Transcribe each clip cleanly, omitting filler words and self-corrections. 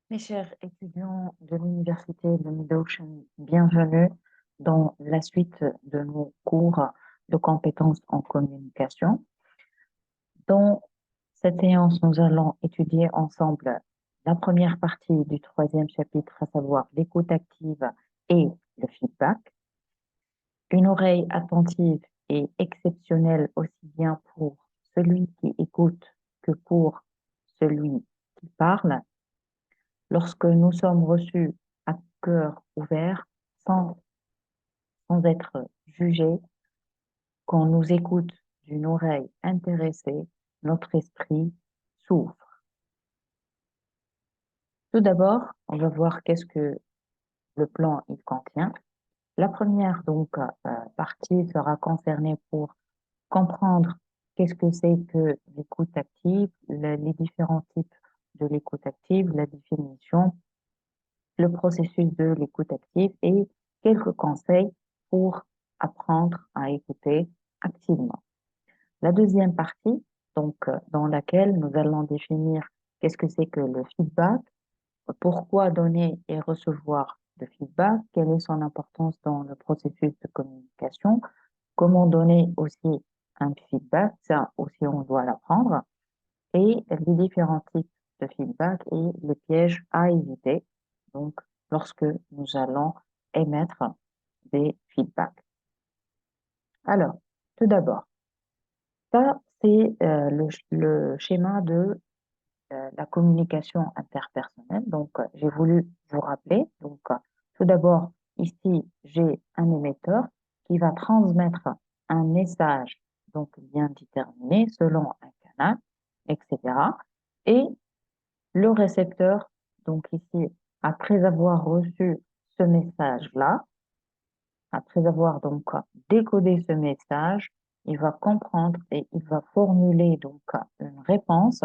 Mes chers étudiants de l'Université de Mid-Ocean, bienvenue dans la suite de nos cours de compétences en communication. Dans cette séance, nous allons étudier ensemble la première partie du troisième chapitre, à savoir l'écoute active et le feedback. Une oreille attentive est exceptionnelle aussi bien pour celui qui écoute que pour celui qui parle. Lorsque nous sommes reçus à cœur ouvert, sans, sans être jugés, quand nous écoute d'une oreille intéressée, notre esprit s'ouvre. Tout d'abord, on va voir qu'est-ce que le plan il contient. La première partie sera concernée pour comprendre qu'est-ce que c'est que l'écoute active, les différents types de l'écoute active, la définition, le processus de l'écoute active et quelques conseils pour apprendre à écouter activement. La deuxième partie, dans laquelle nous allons définir qu'est-ce que c'est que le feedback, pourquoi donner et recevoir le feedback, quelle est son importance dans le processus de communication, comment donner aussi un feedback, ça aussi on doit l'apprendre, et les différents types de feedback et les pièges à éviter, donc lorsque nous allons émettre des feedbacks. Alors, tout d'abord, ça c'est le schéma de la communication interpersonnelle. Donc, j'ai voulu vous rappeler. Donc, tout d'abord, ici, j'ai un émetteur qui va transmettre un message donc bien déterminé selon un canal, etc. Et le récepteur, donc ici, après avoir reçu ce message-là, après avoir donc décodé ce message, il va comprendre et il va formuler donc une réponse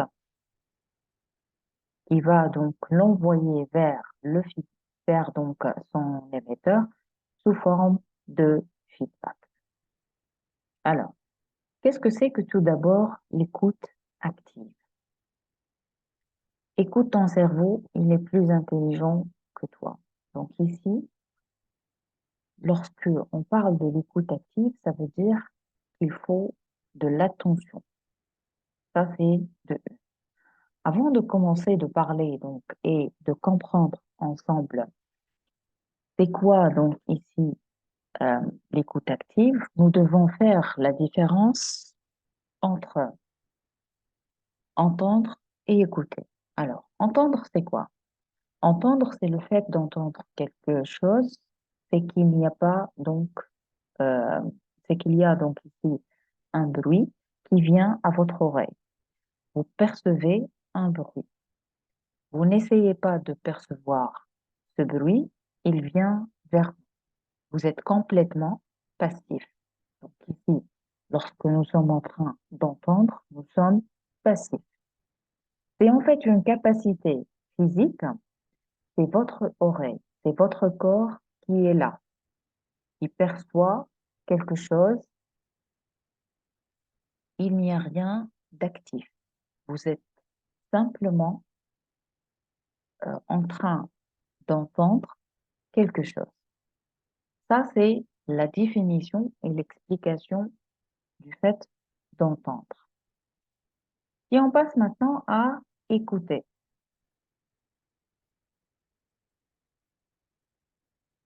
qui va donc l'envoyer vers donc son émetteur sous forme de feedback. Alors, qu'est-ce que c'est que tout d'abord l'écoute active? Écoute ton cerveau, il est plus intelligent que toi. Donc ici, lorsque on parle de l'écoute active, ça veut dire qu'il faut de l'attention. Ça, c'est de Avant de commencer de parler donc et de comprendre ensemble c'est quoi donc ici euh, l'écoute active, nous devons faire la différence entre entendre et écouter. Alors, entendre, c'est quoi? Entendre, c'est le fait d'entendre quelque chose, c'est qu'il n'y a pas donc, euh, c'est qu'il y a donc ici un bruit qui vient à votre oreille. Vous percevez un bruit. Vous n'essayez pas de percevoir ce bruit, il vient vers vous. Vous êtes complètement passif. Donc ici, lorsque nous sommes en train d'entendre, nous sommes passifs. C'est en fait une capacité physique, c'est votre oreille, c'est votre corps qui est là, qui perçoit quelque chose, il n'y a rien d'actif. Vous êtes simplement en train d'entendre quelque chose. Ça, c'est la définition et l'explication du fait d'entendre. Et on passe maintenant à écouter.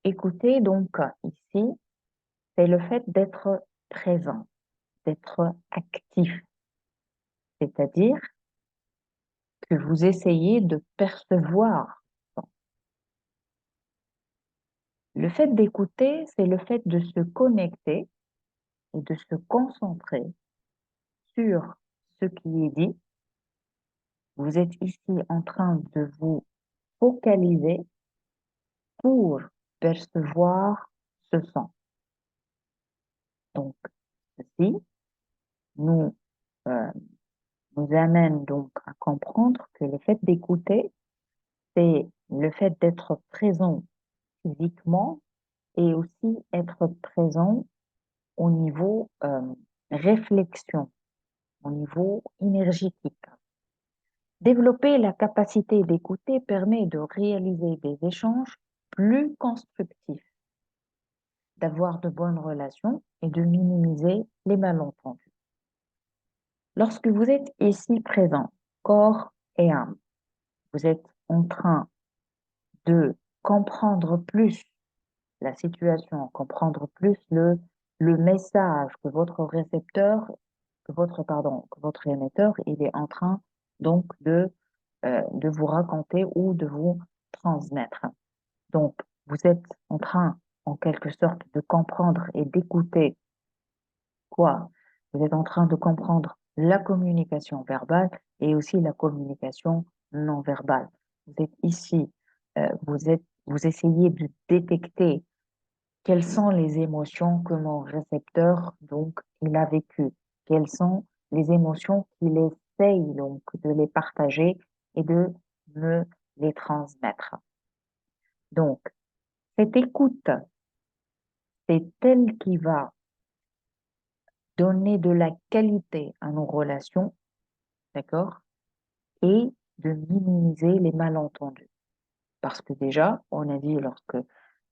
Écouter, donc, ici, c'est le fait d'être présent, d'être actif, c'est-à-dire que vous essayez de percevoir. Le fait d'écouter, c'est le fait de se connecter et de se concentrer sur ce qui est dit. Vous êtes ici en train de vous focaliser pour percevoir ce son. Donc, ceci nous, euh, nous amène donc à comprendre que le fait d'écouter, c'est le fait d'être présent physiquement et aussi être présent au niveau réflexion, au niveau énergétique. Développer la capacité d'écouter permet de réaliser des échanges plus constructifs, d'avoir de bonnes relations et de minimiser les malentendus. Lorsque vous êtes ici présent, corps et âme, vous êtes en train de comprendre plus la situation, comprendre plus le message que votre récepteur, que votre émetteur, il est en train donc de vous raconter ou de vous transmettre. Donc, vous êtes en train, en quelque sorte, de comprendre et d'écouter quoi? Vous êtes en train de comprendre la communication verbale et aussi la communication non verbale. Vous êtes ici, vous essayez de détecter quelles sont les émotions que mon récepteur, donc, il a vécues. Quelles sont les émotions qu'il essaye, donc, de les partager et de me les transmettre. Donc, cette écoute, c'est elle qui va donner de la qualité à nos relations, d'accord? Et de minimiser les malentendus. Parce que déjà, on a dit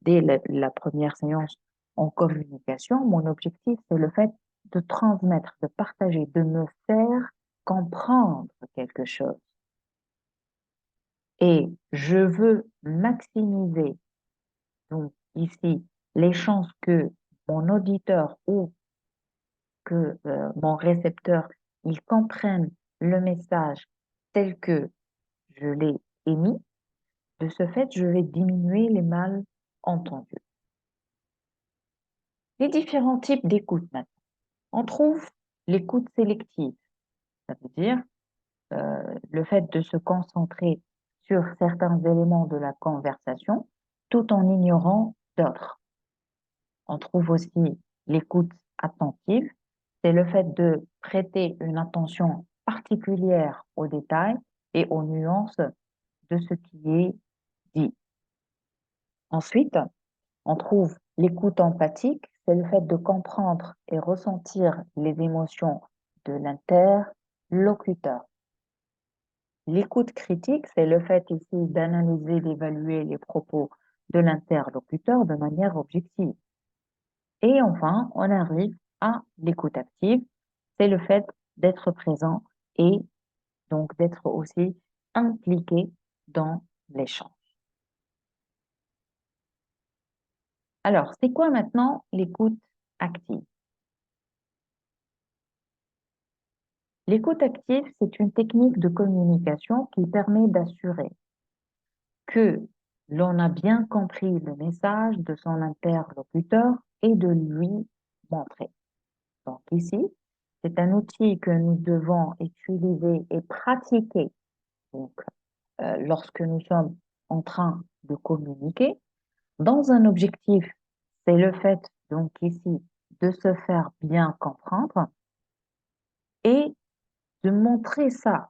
dès la première séance en communication, mon objectif, c'est le fait de transmettre, de partager, de me faire comprendre quelque chose. Et je veux maximiser, donc ici, les chances que mon auditeur ou que mon récepteur, il comprenne le message tel que je l'ai émis. De ce fait, je vais diminuer les malentendus. Les différents types d'écoute maintenant. On trouve l'écoute sélective, ça veut dire le fait de se concentrer sur certains éléments de la conversation tout en ignorant d'autres. On trouve aussi l'écoute attentive, c'est le fait de prêter une attention particulière aux détails et aux nuances de ce qui est dit. Ensuite, on trouve l'écoute empathique, c'est le fait de comprendre et ressentir les émotions de l'interlocuteur. L'écoute critique, c'est le fait ici d'analyser, d'évaluer les propos de l'interlocuteur de manière objective. Et enfin, on arrive à l'écoute active, c'est le fait d'être présent et donc d'être aussi impliqué dans l'échange. Alors, c'est quoi maintenant l'écoute active? L'écoute active, c'est une technique de communication qui permet d'assurer que l'on a bien compris le message de son interlocuteur et de lui montrer. Donc ici, c'est un outil que nous devons utiliser et pratiquer donc, lorsque nous sommes en train de communiquer dans un objectif, c'est le fait donc ici de se faire bien comprendre et de montrer ça,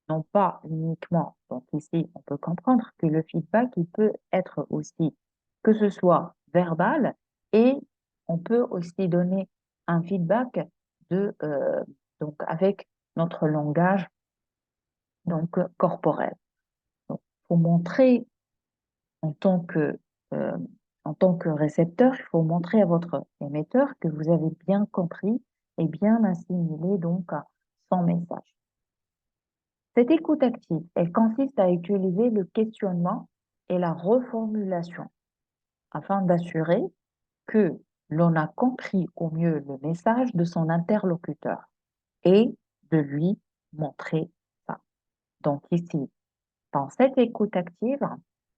non pas uniquement. Donc ici, on peut comprendre que le feedback, il peut être aussi, que ce soit verbal et on peut aussi donner un feedback donc avec notre langage donc corporel. Donc, faut montrer en tant que, euh, en tant que récepteur, il faut montrer à votre émetteur que vous avez bien compris et bien assimilé donc son message. Cette écoute active, elle consiste à utiliser le questionnement et la reformulation afin d'assurer que l'on a compris au mieux le message de son interlocuteur et de lui montrer ça. Donc ici, dans cette écoute active,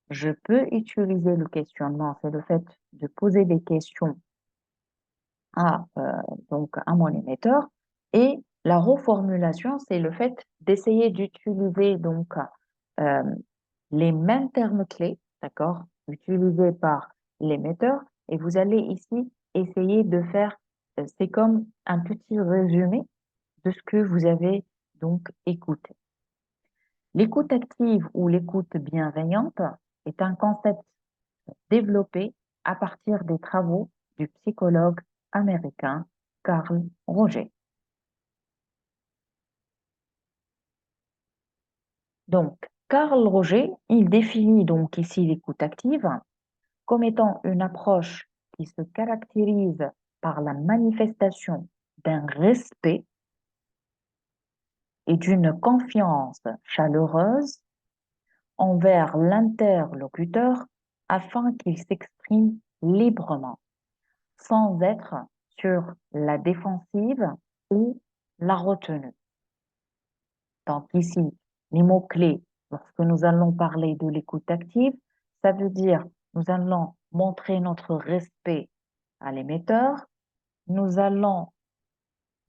je peux utiliser le questionnement, c'est le fait de poser des questions à, donc à mon émetteur, et la reformulation, c'est le fait d'essayer d'utiliser donc euh, les mêmes termes clés, d'accord, utilisés par l'émetteur, et vous allez ici essayer de faire, c'est comme un petit résumé de ce que vous avez donc écouté. L'écoute active ou l'écoute bienveillante est un concept développé à partir des travaux du psychologue américain Carl Rogers. Donc, Carl Roger, il définit donc ici l'écoute active comme étant une approche qui se caractérise par la manifestation d'un respect et d'une confiance chaleureuse envers l'interlocuteur afin qu'il s'exprime librement, sans être sur la défensive ou la retenue. Donc ici, les mots-clés, lorsque nous allons parler de l'écoute active, ça veut dire nous allons montrer notre respect à l'émetteur, nous allons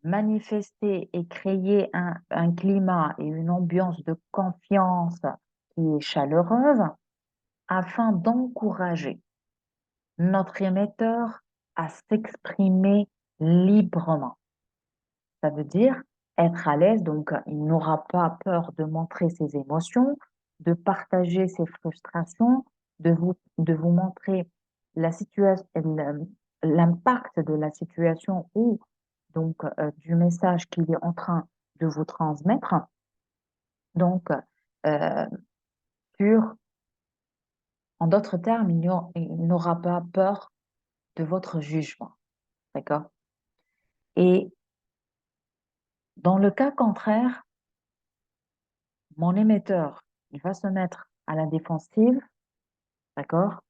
manifester et créer un climat et une ambiance de confiance qui est chaleureuse afin d'encourager notre émetteur à s'exprimer librement. Ça veut dire être à l'aise, donc il n'aura pas peur de montrer ses émotions, de partager ses frustrations, de vous montrer la situation, l'impact de la situation ou donc du message qu'il est en train de vous transmettre. Donc, euh, sur, en d'autres termes, il n'aura pas peur de votre jugement, d'accord? Et dans le cas contraire, mon émetteur, il va se mettre à la défensive, d'accord?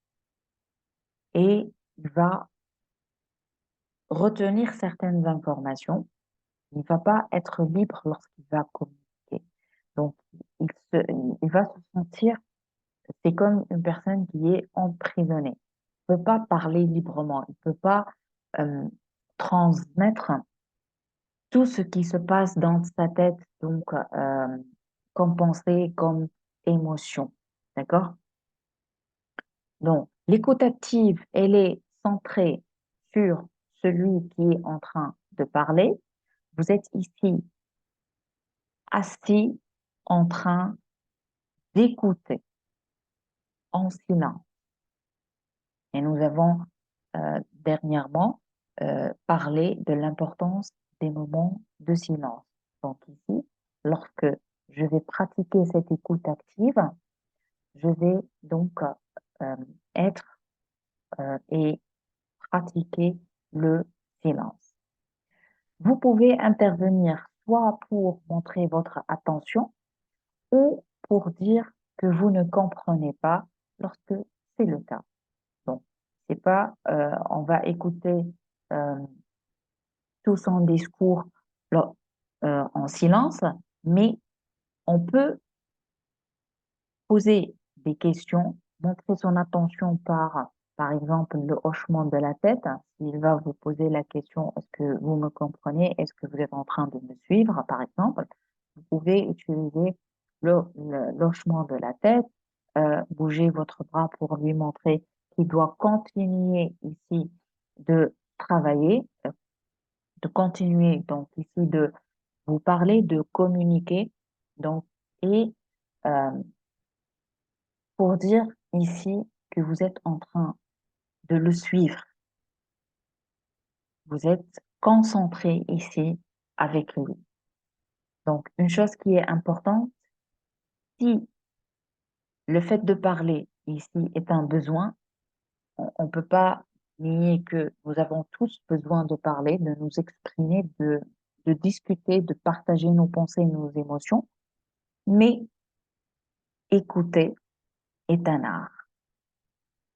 Et il va retenir certaines informations. Il ne va pas être libre lorsqu'il va communiquer. Donc, il, se, il va se sentir, c'est comme une personne qui est emprisonnée. Il ne peut pas parler librement. Il ne peut pas euh, transmettre tout ce qui se passe dans sa tête, donc comme pensée, comme émotion. D'accord? Donc, l'écoute active, elle est centrée sur celui qui est en train de parler. Vous êtes ici assis en train d'écouter en silence. Et nous avons dernièrement parlé de l'importance des moments de silence. Donc ici, lorsque je vais pratiquer cette écoute active, je vais donc euh, être et pratiquer le silence. Vous pouvez intervenir soit pour montrer votre attention ou pour dire que vous ne comprenez pas lorsque c'est le cas. Donc, c'est pas, on va écouter euh, tout son discours en silence, mais on peut poser des questions, montrer son attention par exemple, le hochement de la tête. S'il va vous poser la question, est-ce que vous me comprenez? Est-ce que vous êtes en train de me suivre, par exemple? Vous pouvez utiliser l'hochement de la tête, bouger votre bras pour lui montrer qu'il doit continuer ici de travailler, de continuer donc ici de vous parler, de communiquer, donc et euh, pour dire ici que vous êtes en train de le suivre. Vous êtes concentré ici avec lui. Donc, une chose qui est importante, si le fait de parler ici est un besoin, on ne peut pas nier que nous avons tous besoin de parler, de nous exprimer, de discuter, de partager nos pensées, nos émotions, mais écouter est un art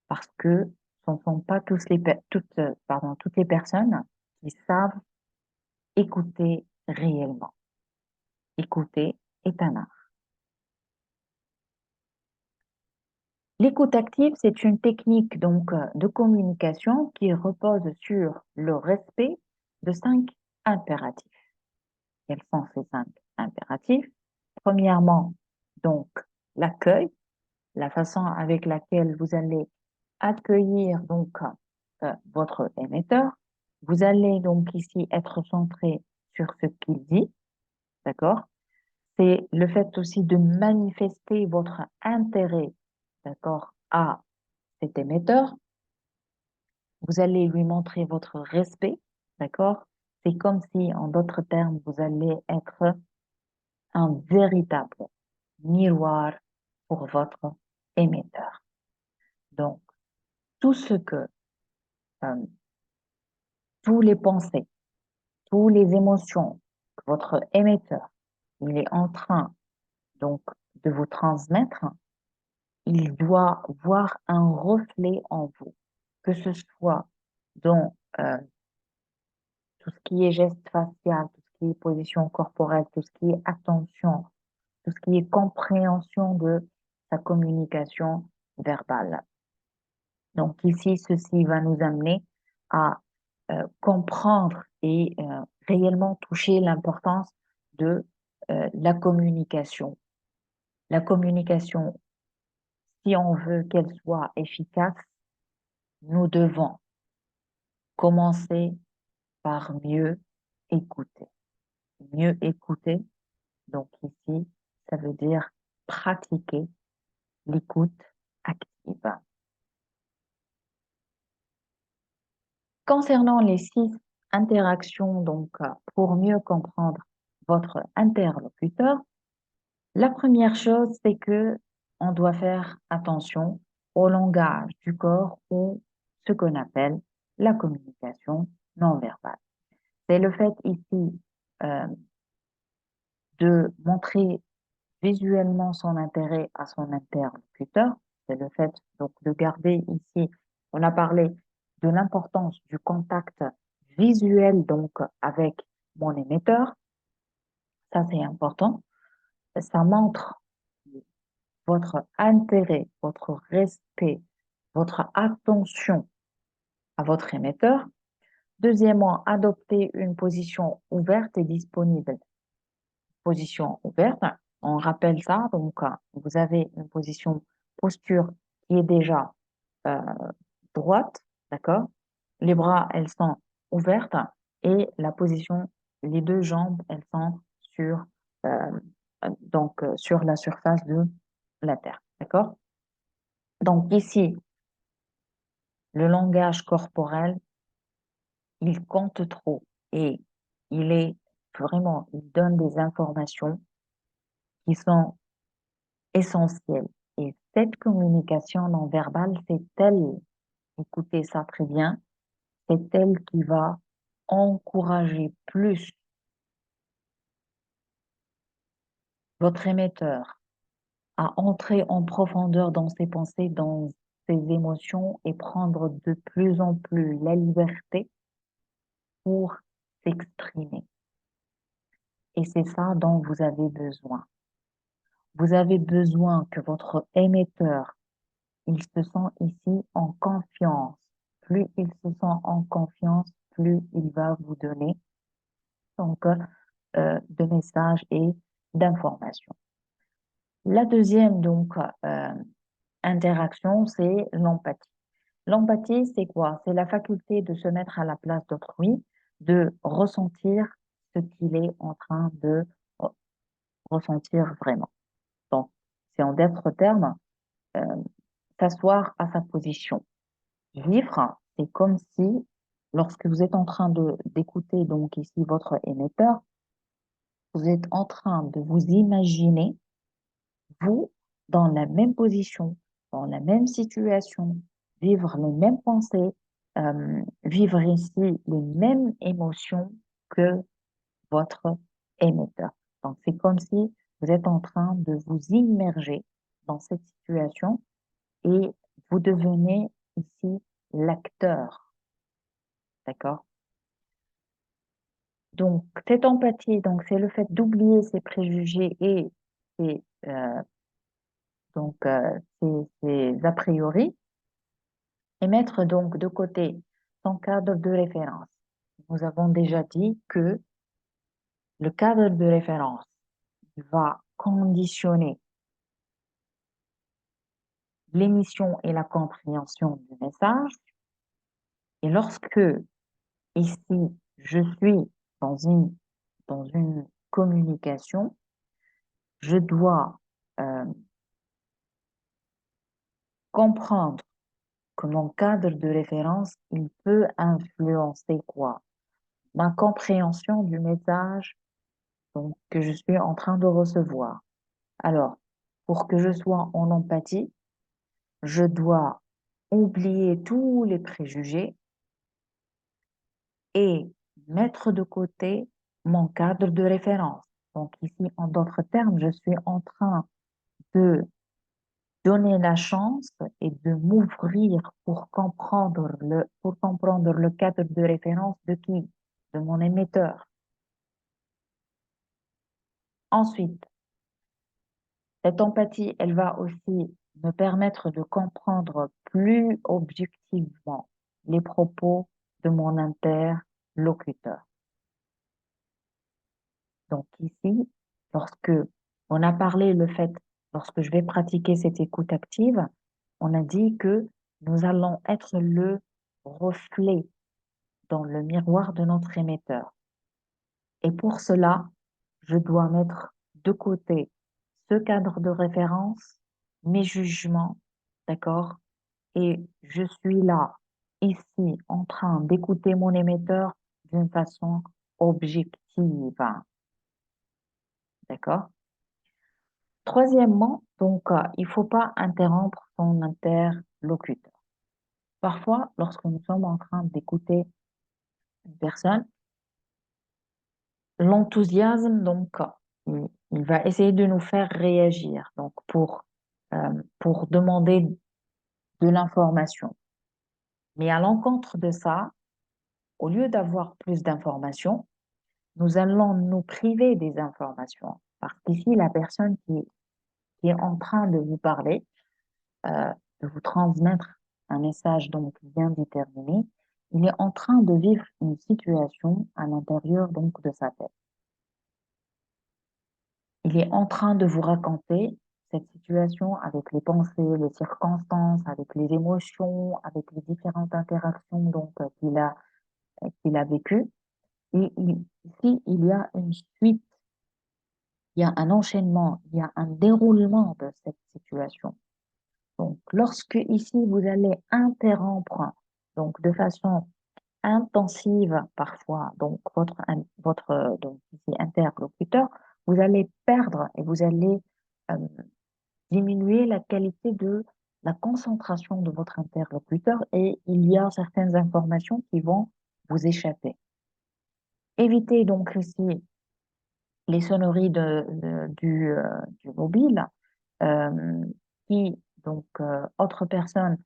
parce que ce ne sont pas toutes les personnes qui savent écouter réellement. Écouter est un art. L'écoute active, c'est une technique donc de communication qui repose sur le respect de 5 impératifs. Quels sont ces 5 impératifs? Premièrement, donc l'accueil, la façon avec laquelle vous allez accueillir donc votre émetteur. Vous allez donc ici être centré sur ce qu'il dit, d'accord? C'est le fait aussi de manifester votre intérêt, d'accord, à cet émetteur. Vous allez lui montrer votre respect, d'accord? C'est comme si, en d'autres termes, vous allez être un véritable miroir pour votre émetteur. Donc, tout ce que, euh, tous les pensées, toutes les émotions que votre émetteur, il est en train donc de vous transmettre, il doit voir un reflet en vous, que ce soit dans tout ce qui est geste facial, tout ce qui est position corporelle, tout ce qui est attention, tout ce qui est compréhension de sa communication verbale. Donc ici, ceci va nous amener à comprendre et réellement toucher l'importance de la communication. La communication, si on veut qu'elle soit efficace, nous devons commencer par mieux écouter. Mieux écouter, donc ici, ça veut dire pratiquer l'écoute active. Concernant les 6 interactions, donc pour mieux comprendre votre interlocuteur, la première chose, c'est que on doit faire attention au langage du corps ou ce qu'on appelle la communication non verbale. C'est le fait ici euh, de montrer visuellement son intérêt à son interlocuteur. C'est le fait donc de garder ici, on a parlé de l'importance du contact visuel donc avec mon émetteur. Ça, c'est important. Ça montre votre intérêt, votre respect, votre attention à votre émetteur. Deuxièmement, adopter une position ouverte et disponible. Position ouverte, on rappelle ça, donc vous avez une posture qui est déjà euh, droite, d'accord? Les bras, elles sont ouvertes et la position, les 2 jambes, elles sont sur, euh, sur la surface de la terre, d'accord? Donc ici, le langage corporel, il compte trop et il est vraiment, il donne des informations qui sont essentielles. Et cette communication non verbale, c'est elle, écoutez ça très bien, c'est elle qui va encourager plus votre émetteur à entrer en profondeur dans ses pensées, dans ses émotions et prendre de plus en plus la liberté pour s'exprimer. Et c'est ça dont vous avez besoin. Vous avez besoin que votre émetteur, il se sent ici en confiance. Plus il se sent en confiance, plus il va vous donner donc de messages et d'informations. La deuxième donc interaction, c'est l'empathie. L'empathie, c'est quoi? C'est la faculté de se mettre à la place d'autrui, de ressentir ce qu'il est en train de ressentir vraiment. Donc, c'est en d'autres termes, euh, s'asseoir à sa position. Vivre, c'est comme si, lorsque vous êtes en train de d'écouter donc ici votre émetteur, vous êtes en train de vous imaginer, vous, dans la même position, dans la même situation, vivre les mêmes pensées, vivre ici les mêmes émotions que votre émetteur. Donc, c'est comme si vous êtes en train de vous immerger dans cette situation et vous devenez ici l'acteur, d'accord? Donc, cette empathie, donc, c'est le fait d'oublier ses préjugés et ses, ses a priori et mettre donc de côté son cadre de référence. Nous avons déjà dit que le cadre de référence va conditionner l'émission et la compréhension du message. Et lorsque ici, je suis dans dans une communication, je dois euh, comprendre que mon cadre de référence, il peut influencer quoi? Ma compréhension du message donc, que je suis en train de recevoir. Alors, Pour que je sois en empathie, je dois oublier tous les préjugés et mettre de côté mon cadre de référence. Donc ici, en d'autres termes, je suis en train de donner la chance et de m'ouvrir pour comprendre le cadre de référence de qui? De mon émetteur. Ensuite, cette empathie, elle va aussi me permettre de comprendre plus objectivement les propos de mon interlocuteur. Donc ici, lorsque on a parlé lorsque je vais pratiquer cette écoute active, on a dit que nous allons être le reflet dans le miroir de notre émetteur. Et pour cela, je dois mettre de côté ce cadre de référence, mes jugements, d'accord? Et je suis là, ici, en train d'écouter mon émetteur d'une façon objective, d'accord? Troisièmement, donc, il faut pas interrompre son interlocuteur. Parfois, lorsque nous sommes en train d'écouter une personne, l'enthousiasme, donc, il va essayer de nous faire réagir, donc, pour demander de l'information. Mais à l'encontre de ça, au lieu d'avoir plus d'informations, nous allons nous priver des informations. Parce qu'ici, la personne qui est en train de vous parler, de vous transmettre un message donc bien déterminé, il est en train de vivre une situation à l'intérieur donc de sa tête. Il est en train de vous raconter cette situation avec les pensées, les circonstances, avec les émotions, avec les différentes interactions donc qu'il a vécues. Et ici, il y a une suite, il y a un enchaînement, il y a un déroulement de cette situation. Donc, lorsque ici vous allez interrompre, donc de façon intensive parfois, donc votre donc ici interlocuteur, vous allez perdre et vous allez euh, diminuer la qualité de la concentration de votre interlocuteur et il y a certaines informations qui vont vous échapper. Évitez donc ici les sonneries du mobile euh, qui, donc, autres personnes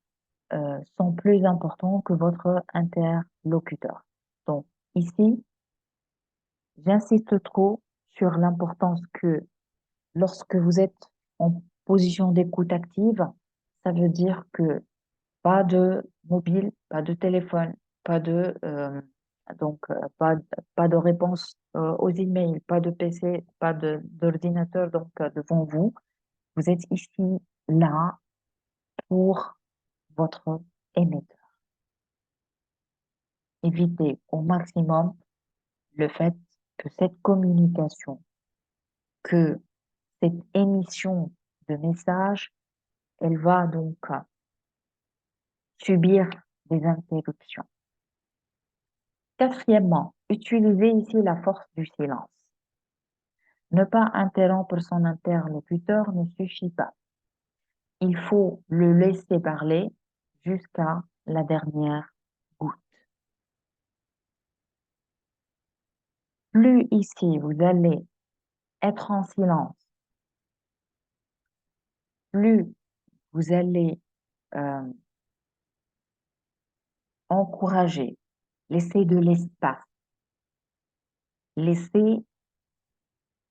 sont plus importants que votre interlocuteur. Donc, ici, j'insiste trop sur l'importance que lorsque vous êtes en position d'écoute active, ça veut dire que pas de mobile, pas de téléphone, pas de, donc, pas de réponse aux emails, pas de PC, d'ordinateur donc devant vous. Vous êtes ici, là, pour votre émetteur. Évitez au maximum le fait que cette communication, que cette émission de messages, elle va donc subir des interruptions. Quatrièmement, utilisez ici la force du silence. Ne pas interrompre son interlocuteur ne suffit pas. Il faut le laisser parler jusqu'à la dernière goutte. Plus ici vous allez être en silence, plus vous allez euh, encourager, laisser de l'espace, laisser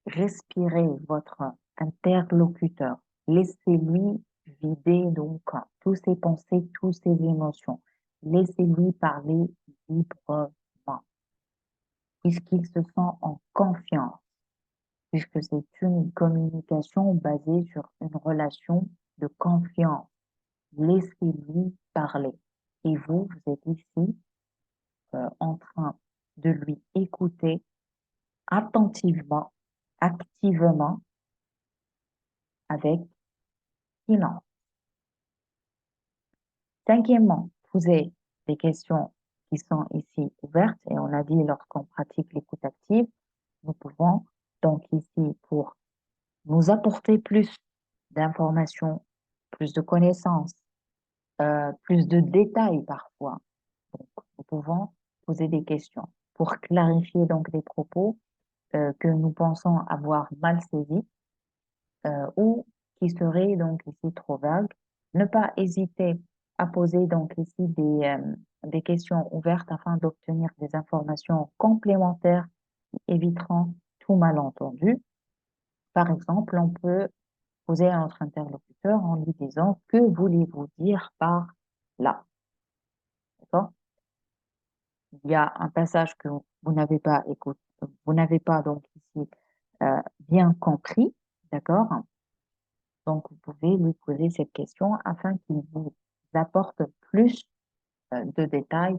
respirer votre interlocuteur, laissez-lui vider donc tous ses pensées, toutes ses émotions. Laissez-lui parler librement, puisqu'il se sent en confiance, puisque c'est une communication basée sur une relation de confiance. Laissez-lui parler. Et vous êtes ici en train de lui écouter attentivement, activement, avec silence. Cinquièmement, posez des questions qui sont ici ouvertes et on a dit lorsqu'on pratique l'écoute active, nous pouvons donc ici pour nous apporter plus d'informations, plus de connaissances, plus de détails parfois. Donc, nous pouvons poser des questions pour clarifier donc des propos que nous pensons avoir mal saisis ou qui seraient donc ici trop vagues. Ne pas hésiter à poser donc ici des questions ouvertes afin d'obtenir des informations complémentaires qui éviteront tout malentendu. Par exemple, on peut poser à notre interlocuteur en lui disant que voulez-vous dire par là? D'accord? Il y a un passage que vous n'avez pas écouté, vous n'avez pas donc ici bien compris, d'accord? Donc, vous pouvez lui poser cette question afin qu'il vous apporte plus de détails,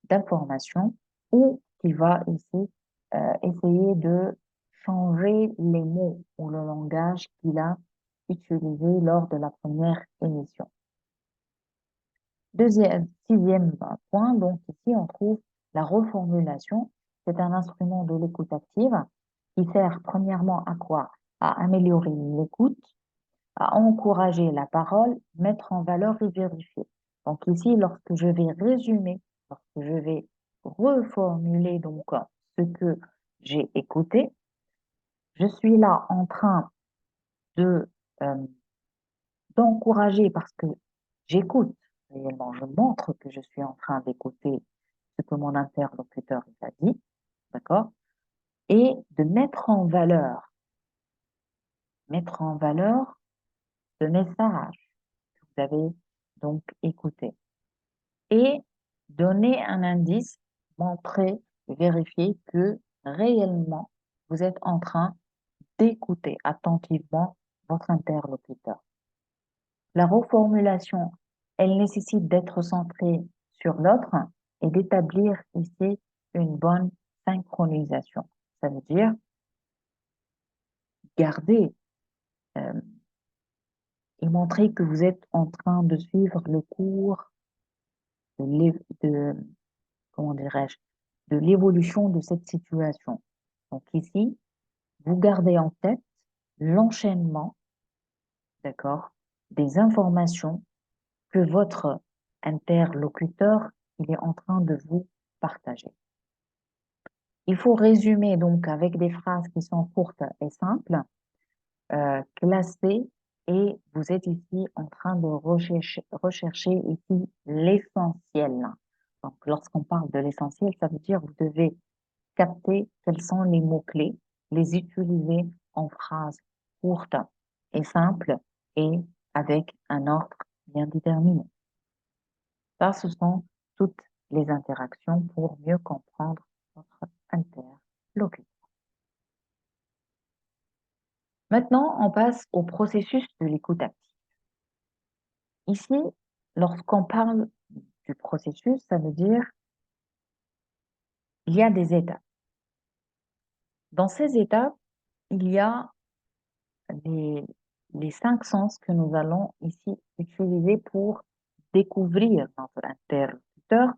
d'informations, ou qu'il va ici essayer de changer les mots ou le langage qu'il a utilisé lors de la première émission. Sixième point, donc ici on trouve la reformulation. C'est un instrument de l'écoute active qui sert premièrement à quoi? À améliorer l'écoute, à encourager la parole, mettre en valeur et vérifier. Donc ici, lorsque je vais résumer, lorsque je vais reformuler donc ce que j'ai écouté, je suis là en train de euh, d'encourager parce que j'écoute réellement, je montre que je suis en train d'écouter ce que mon interlocuteur a dit, d'accord? Et de mettre en valeur ce message que vous avez donc écouté. Et donner un indice, montrer, vérifier que réellement vous êtes en train d'écouter attentivement votre interlocuteur. La reformulation, elle nécessite d'être centrée sur l'autre et d'établir ici une bonne synchronisation. Ça veut dire garder euh, et montrer que vous êtes en train de suivre le cours de, comment dirais-je, de l'évolution de cette situation. Donc ici, vous gardez en tête l'enchaînement, d'accord, des informations que votre interlocuteur il est en train de vous partager. Il faut résumer donc avec des phrases qui sont courtes et simples, classées, et vous êtes ici en train de rechercher ici l'essentiel. Donc, lorsqu'on parle de l'essentiel, ça veut dire que vous devez capter quels sont les mots-clés, les utiliser en phrases courtes et simples et avec un ordre bien déterminé. Ça, ce sont toutes les interactions pour mieux comprendre votre interlocuteur. Maintenant, on passe au processus de l'écoute active. Ici, lorsqu'on parle du processus, ça veut dire il y a des étapes. Dans ces étapes, il y a les, les cinq sens que nous allons ici utiliser pour découvrir notre interlocuteur.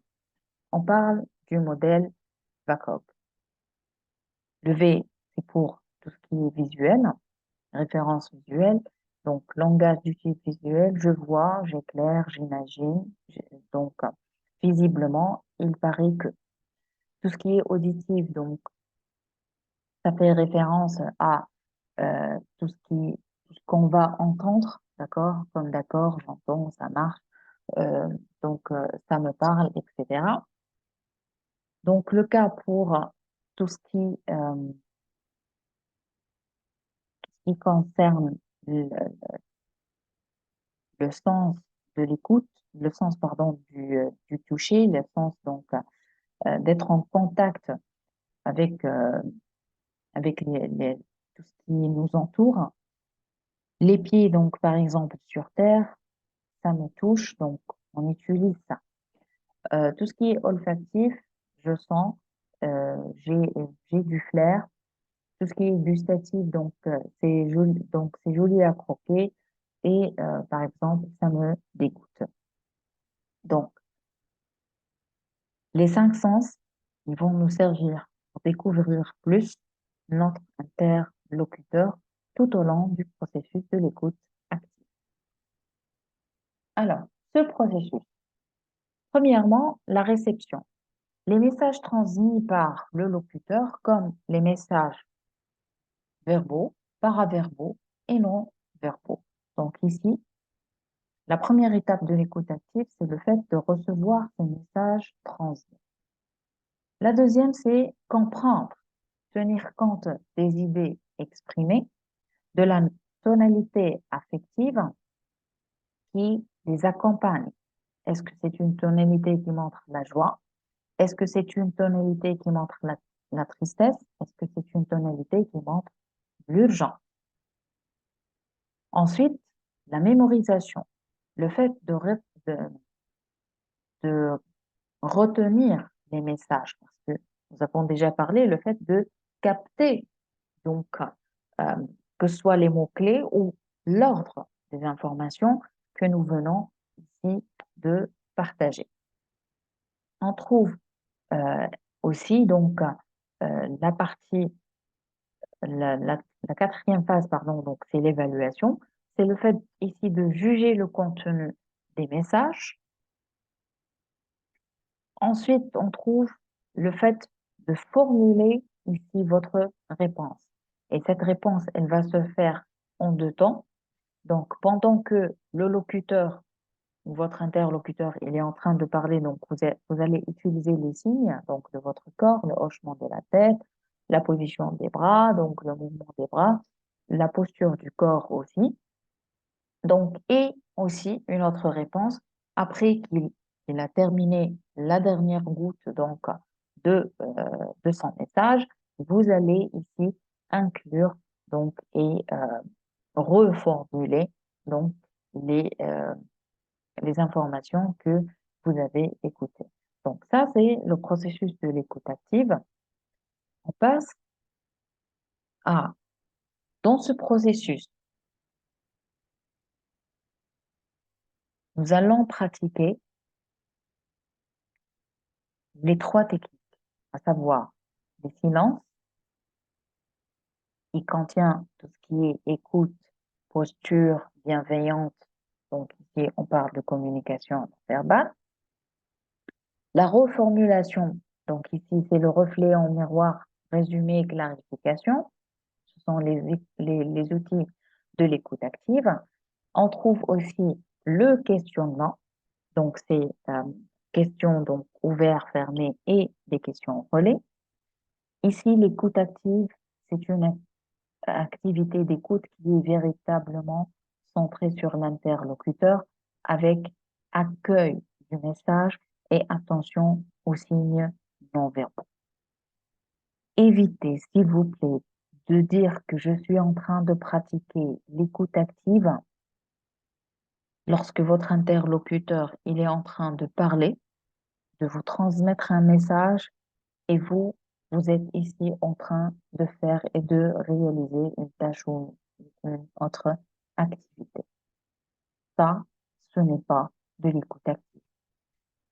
On parle du modèle VACOB. Le V, c'est pour tout ce qui est visuel, référence visuelle. Donc, langage du type visuel, je vois, j'éclaire, j'imagine. Donc, visiblement, il paraît que tout ce qui est auditif, donc, ça fait référence à tout ce qu'on va entendre, d'accord? Comme d'accord, j'entends, ça marche, euh, ça me parle, etc. Donc, le cas pour tout ce qui concerne le sens de l'écoute, le sens, pardon, du toucher, le sens donc d'être en contact avec, avec tout ce qui nous entoure. Les pieds, donc, par exemple, sur terre, ça me touche, donc on utilise ça. Tout ce qui est olfactif, je sens, j'ai du flair. Tout ce qui est gustatif, donc c'est joli à croquer et par exemple, ça me dégoûte. Donc, les cinq sens, ils vont nous servir pour découvrir plus notre interlocuteur tout au long du processus de l'écoute active. Alors, ce processus, premièrement, la réception. Les messages transmis par le locuteur, comme les messages verbaux, paraverbaux et non verbaux. Donc ici, la première étape de l'écoute active, c'est le fait de recevoir ces messages transmis. La deuxième, c'est comprendre, tenir compte des idées exprimées, de la tonalité affective qui les accompagne. Est-ce que c'est une tonalité qui montre la joie? Est-ce que c'est une tonalité qui montre la tristesse? Est-ce que c'est une tonalité qui montre l'urgence? Ensuite, la mémorisation, le fait de, de retenir les messages, parce que nous avons déjà parlé, le fait de capter, donc, euh, que ce soit les mots-clés ou l'ordre des informations que nous venons ici de partager. On trouve euh, aussi donc la partie, la quatrième phase, pardon, donc c'est l'évaluation. C'est le fait ici de juger le contenu des messages. Ensuite, on trouve le fait de formuler ici votre réponse. Et cette réponse, elle va se faire en deux temps. Donc, pendant que le locuteur ou votre interlocuteur, il est en train de parler, donc vous allez utiliser les signes donc de votre corps, le hochement de la tête, la position des bras, donc le mouvement des bras, la posture du corps aussi. Donc, et aussi une autre réponse, après qu'il a terminé la dernière goutte donc de son message, vous allez ici inclure donc et reformuler donc les informations que vous avez écoutées. Donc ça, c'est le processus de l'écoute active. On passe à, dans ce processus, nous allons pratiquer les trois techniques, à savoir le silence, qui contient tout ce qui est écoute, posture, bienveillante. Donc ici, on parle de communication verbale. La reformulation, donc ici, c'est le reflet en miroir, résumé, clarification. Ce sont les outils de l'écoute active. On trouve aussi le questionnement, donc c'est questions donc ouvertes, fermées et des questions relais. Ici, l'écoute active, c'est une activité d'écoute qui est véritablement centrée sur l'interlocuteur avec accueil du message et attention aux signes non verbaux. Évitez, s'il vous plaît, de dire que je suis en train de pratiquer l'écoute active lorsque votre interlocuteur il est en train de parler, de vous transmettre un message et vous êtes ici en train de faire et de réaliser une tâche ou une autre activité. Ça, ce n'est pas de l'écoute active.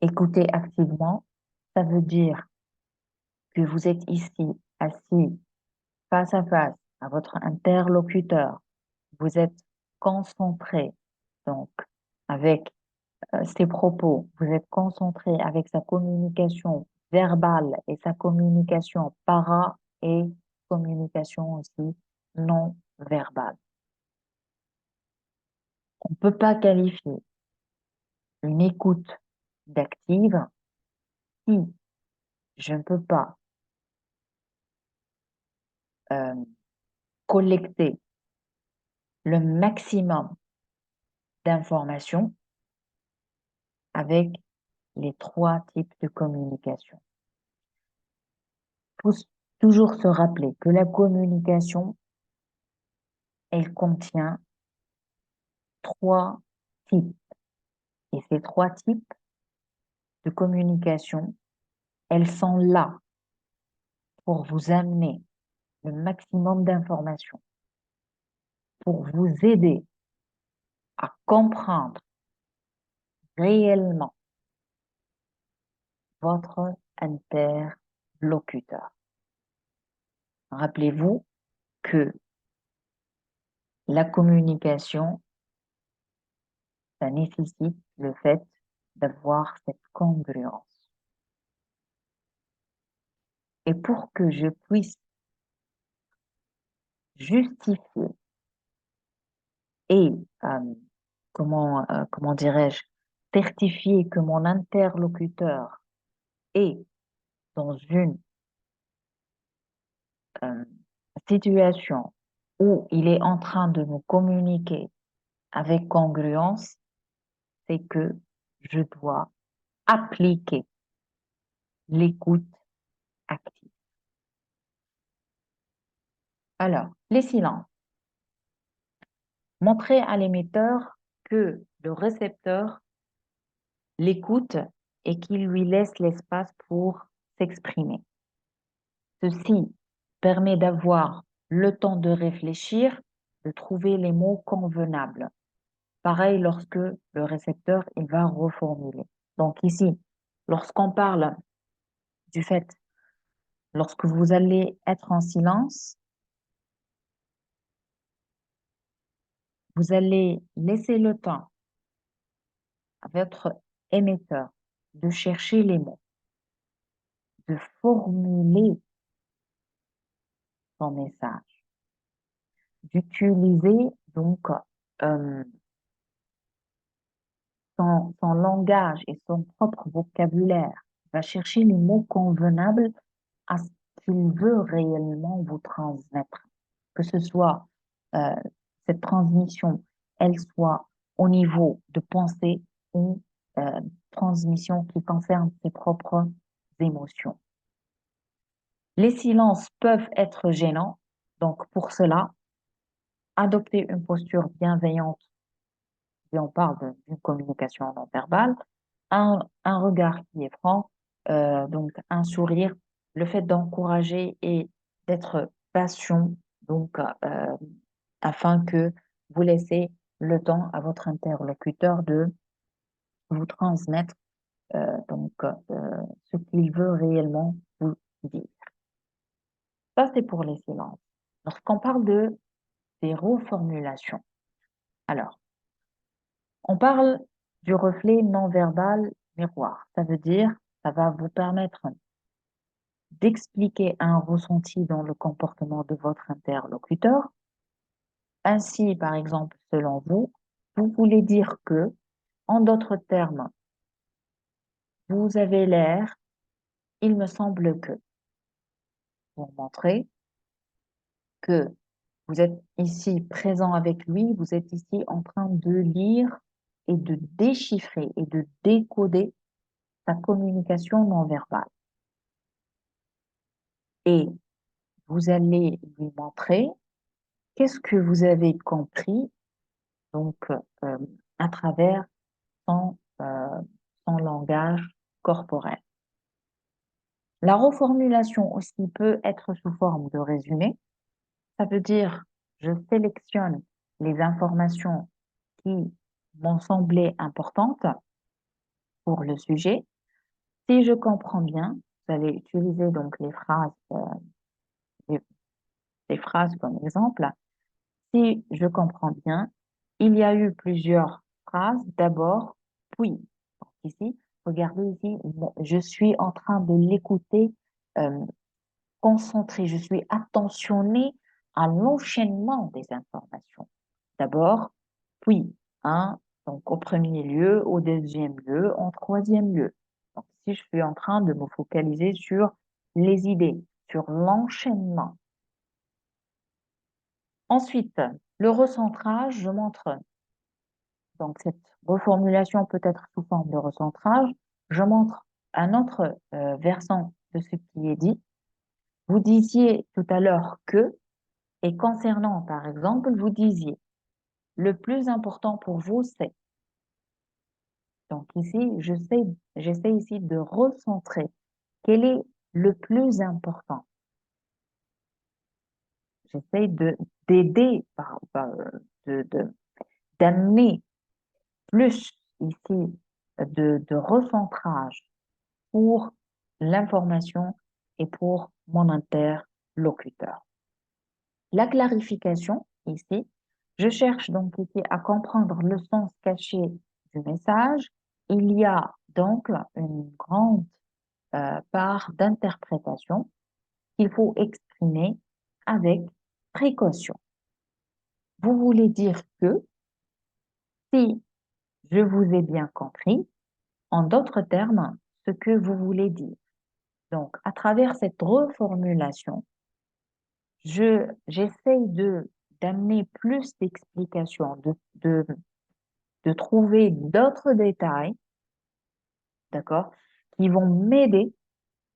Écouter activement, ça veut dire que vous êtes ici assis face à face à votre interlocuteur. Vous êtes concentré donc avec ses propos, vous êtes concentré avec sa communication verbale et sa communication et communication aussi non verbale. On ne peut pas qualifier une écoute d'active si je ne peux pas euh, collecter le maximum d'informations avec les trois types de communication. Il faut toujours se rappeler que la communication, elle contient trois types. Et ces trois types de communication, elles sont là pour vous amener le maximum d'informations, pour vous aider à comprendre réellement votre interlocuteur. Rappelez-vous que la communication, ça nécessite le fait d'avoir cette congruence. Et pour que je puisse justifier et, comment dirais-je, certifier que mon interlocuteur est dans une euh, situation où il est en train de me communiquer avec congruence, c'est que je dois appliquer l'écoute active. Alors, les silences. Montrer à l'émetteur que le récepteur l'écoute et qu'il lui laisse l'espace pour s'exprimer. Ceci permet d'avoir le temps de réfléchir, de trouver les mots convenables. Pareil lorsque le récepteur, il va reformuler. Donc ici, lorsqu'on parle du fait, lorsque vous allez être en silence, vous allez laisser le temps à votre émetteur de chercher les mots, de formuler son message, d'utiliser donc euh, son langage et son propre vocabulaire, va chercher les mots convenables à ce qu'il veut réellement vous transmettre. Que ce soit euh, cette transmission, elle soit au niveau de pensée ou transmission qui concerne ses propres émotions. Les silences peuvent être gênants, donc pour cela, adopter une posture bienveillante, si on parle d'une communication non verbale, un regard qui est franc, donc un sourire, le fait d'encourager et d'être patient, donc afin que vous laissez le temps à votre interlocuteur de vous transmettre donc ce qu'il veut réellement vous dire. Ça, c'est pour les silences. Lorsqu'on parle des reformulations, alors, on parle du reflet non verbal miroir. Ça veut dire, ça va vous permettre d'expliquer un ressenti dans le comportement de votre interlocuteur. Ainsi, par exemple, selon vous, vous voulez dire que, en d'autres termes, vous avez l'air, il me semble que, pour montrer que vous êtes ici présent avec lui, vous êtes ici en train de lire et de déchiffrer et de décoder sa communication non verbale. Et vous allez lui montrer qu'est-ce que vous avez compris donc à travers son, euh, son langage corporel. La reformulation aussi peut être sous forme de résumé. Ça veut dire, je sélectionne les informations qui m'ont semblé importantes pour le sujet. Si je comprends bien, vous allez utiliser donc les, les phrases comme exemple. Si je comprends bien, il y a eu plusieurs phrases. D'abord, puis. Donc ici, regardez ici, je suis en train de l'écouter euh, concentré, je suis attentionné à l'enchaînement des informations. D'abord, puis, hein, donc au premier lieu, au deuxième lieu, en troisième lieu. Donc si je suis en train de me focaliser sur les idées, sur l'enchaînement. Ensuite, le recentrage, je montre, donc cette reformulation peut être sous forme de recentrage, je montre un autre versant de ce qui est dit. Vous disiez tout à l'heure que, et concernant par exemple, vous disiez, le plus important pour vous, c'est. Donc ici, j'essaie ici de recentrer. Quel est le plus important? J'essaie d'aider, d'amener plus ici de recentrage pour l'information et pour mon interlocuteur. La clarification, ici, Je cherche donc ici à comprendre le sens caché du message. Il y a donc une grande part d'interprétation qu'il faut exprimer avec précaution. Vous voulez dire que, si je vous ai bien compris, en d'autres termes, ce que vous voulez dire. Donc, à travers cette reformulation, j'essaye d'amener plus d'explications, de trouver d'autres détails, d'accord, qui vont m'aider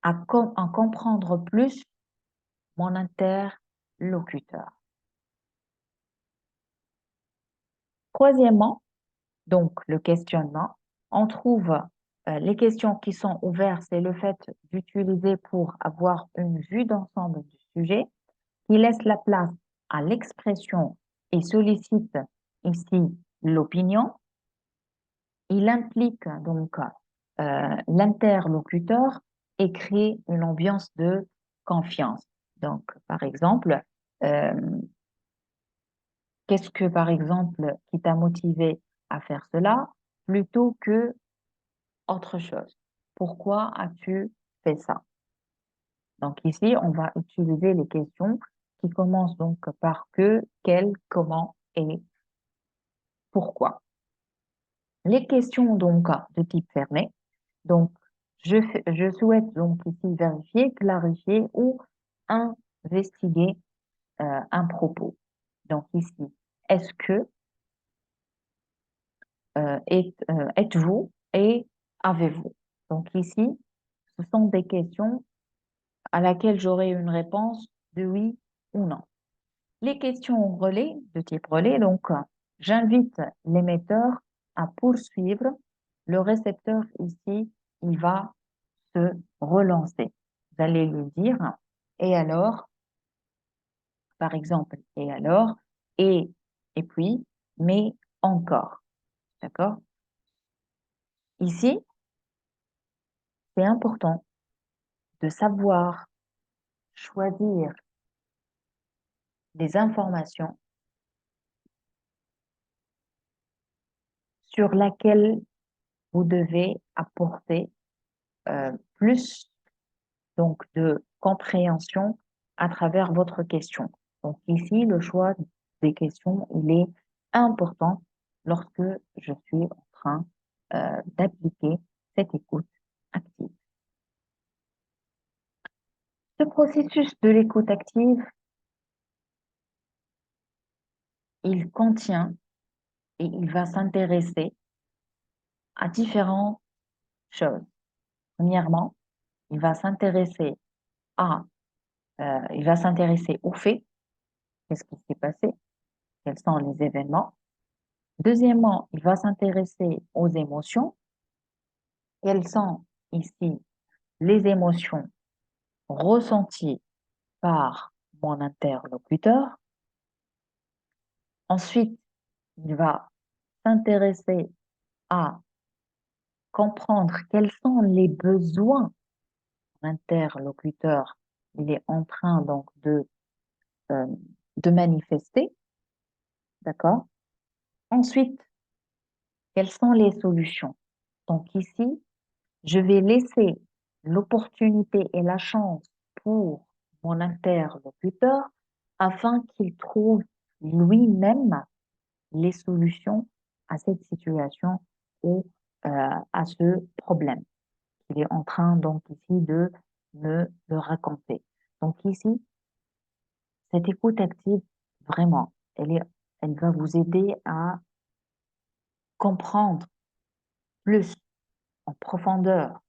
à comprendre plus mon interlocuteur. Troisièmement, donc le questionnement, on trouve les questions qui sont ouvertes, c'est le fait d'utiliser pour avoir une vue d'ensemble du sujet, qui laisse la place à l'expression et sollicite ici l'opinion. Il implique donc l'interlocuteur et crée une ambiance de confiance. Donc, par exemple, euh, qu'est-ce que, par exemple, qui t'a motivé à faire cela plutôt que autre chose? Pourquoi as-tu fait ça? Donc ici, on va utiliser les questions qui commencent donc par que, quel, comment et pourquoi. Les questions donc de type fermé. Donc, je souhaite donc ici vérifier, clarifier ou investiguer un propos. Donc ici, est-ce que, êtes-vous et avez-vous? Donc ici, ce sont des questions à laquelle j'aurai une réponse de oui ou non. Les questions relais, de type relais, donc j'invite l'émetteur à poursuivre. Le récepteur ici, il va se relancer. Vous allez lui dire, et alors, par exemple, et alors, et puis, mais encore. D'accord? Ici, c'est important de savoir choisir des informations sur lesquelles vous devez apporter plus donc de compréhension à travers votre question. Donc ici, le choix des questions, il est important lorsque je suis en train d'appliquer cette écoute active. Ce processus de l'écoute active, il contient et il va s'intéresser à différentes choses. Premièrement, il va s'intéresser il va s'intéresser aux faits, qu'est-ce qui s'est passé, quels sont les événements. Deuxièmement, il va s'intéresser aux émotions. Quelles sont ici les émotions ressenties par mon interlocuteur? Ensuite, il va s'intéresser à comprendre quels sont les besoins de l'interlocuteur. Il est en train donc euh, de manifester, d'accord? Ensuite, quelles sont les solutions? Donc ici, je vais laisser l'opportunité et la chance pour mon interlocuteur afin qu'il trouve lui-même les solutions à cette situation ou à ce problème qu'il est en train donc ici de me le raconter. Donc ici, cette écoute active, vraiment, elle va vous aider à comprendre plus en profondeur,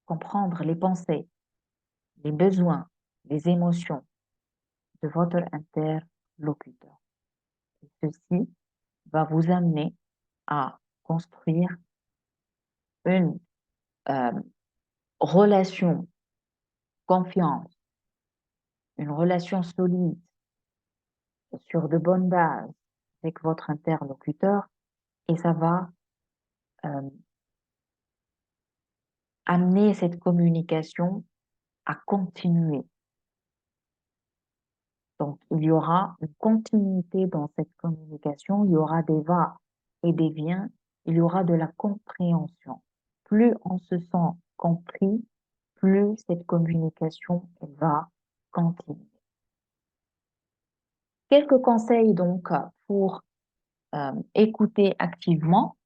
comprendre les pensées, les besoins, les émotions de votre interlocuteur. Et ceci va vous amener à construire une euh, relation confiance, une relation solide sur de bonnes bases avec votre interlocuteur et ça va euh, amener cette communication à continuer. Donc, il y aura une continuité dans cette communication, il y aura des va et des viens, il y aura de la compréhension. Plus on se sent compris, plus cette communication va continuer. Quelques conseils donc pour écouter activement.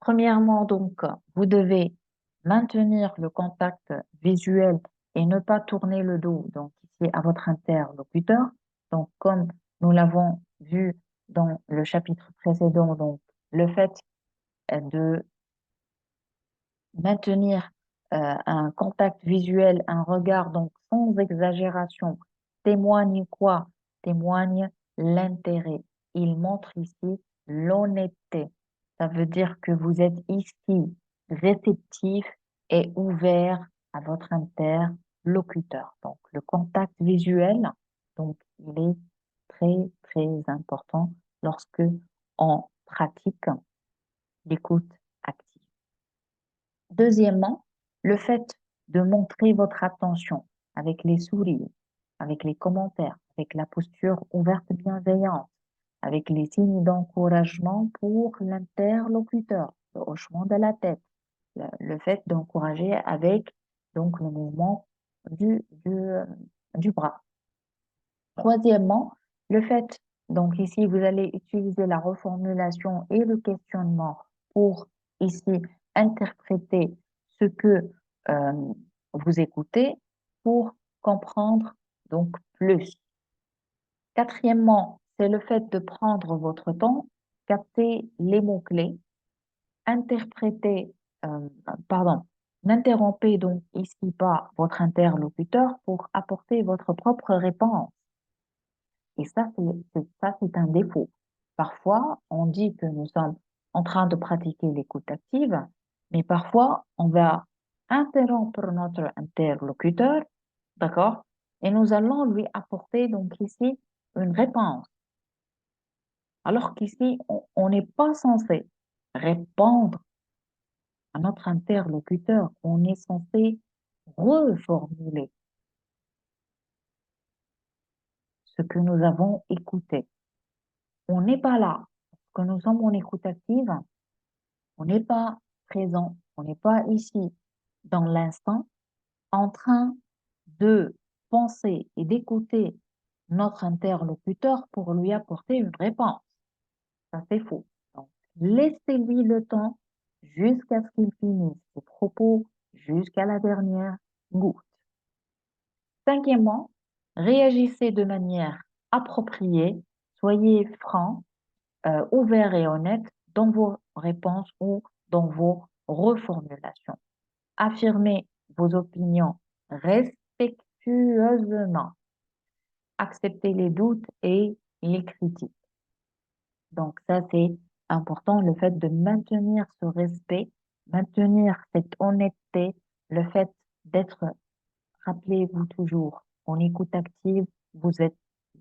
Premièrement, donc, vous devez maintenir le contact visuel et ne pas tourner le dos, donc ici à votre interlocuteur. Donc, comme nous l'avons vu dans le chapitre précédent, donc le fait de maintenir un contact visuel, un regard, donc sans exagération, témoigne quoi? Témoigne l'intérêt. Il montre ici l'honnêteté. Ça veut dire que vous êtes ici réceptif et ouvert à votre interlocuteur. Donc, le contact visuel, donc, il est très, très important lorsque on pratique l'écoute active. Deuxièmement, le fait de montrer votre attention avec les sourires, avec les commentaires, avec la posture ouverte bienveillante, avec les signes d'encouragement pour l'interlocuteur, le hochement de la tête, le fait d'encourager avec donc le mouvement du bras. Troisièmement, le fait, donc ici, vous allez utiliser la reformulation et le questionnement pour ici interpréter ce que euh, vous écoutez pour comprendre donc plus. Quatrièmement, c'est le fait de prendre votre temps, capter les mots-clés, interpréter, euh, pardon, n'interrompez donc ici pas votre interlocuteur pour apporter votre propre réponse. Et ça, c'est un défaut. Parfois, on dit que nous sommes en train de pratiquer l'écoute active, mais parfois, on va interrompre notre interlocuteur, d'accord? Et nous allons lui apporter donc ici une réponse. Alors qu'ici, on n'est pas censé répondre à notre interlocuteur, on est censé reformuler ce que nous avons écouté. On n'est pas là, parce que nous sommes en écoute active. On n'est pas présent, on n'est pas ici dans l'instant en train de penser et d'écouter notre interlocuteur pour lui apporter une réponse. Ça, c'est faux. Donc, laissez-lui le temps jusqu'à ce qu'il finisse ses propos, jusqu'à la dernière goutte. Cinquièmement, réagissez de manière appropriée, soyez franc, ouvert et honnête dans vos réponses ou dans vos reformulations. Affirmez vos opinions respectueusement. Acceptez les doutes et les critiques. Donc ça, c'est important, le fait de maintenir ce respect, maintenir cette honnêteté, le fait d'être, rappelez-vous toujours, en écoute active, vous êtes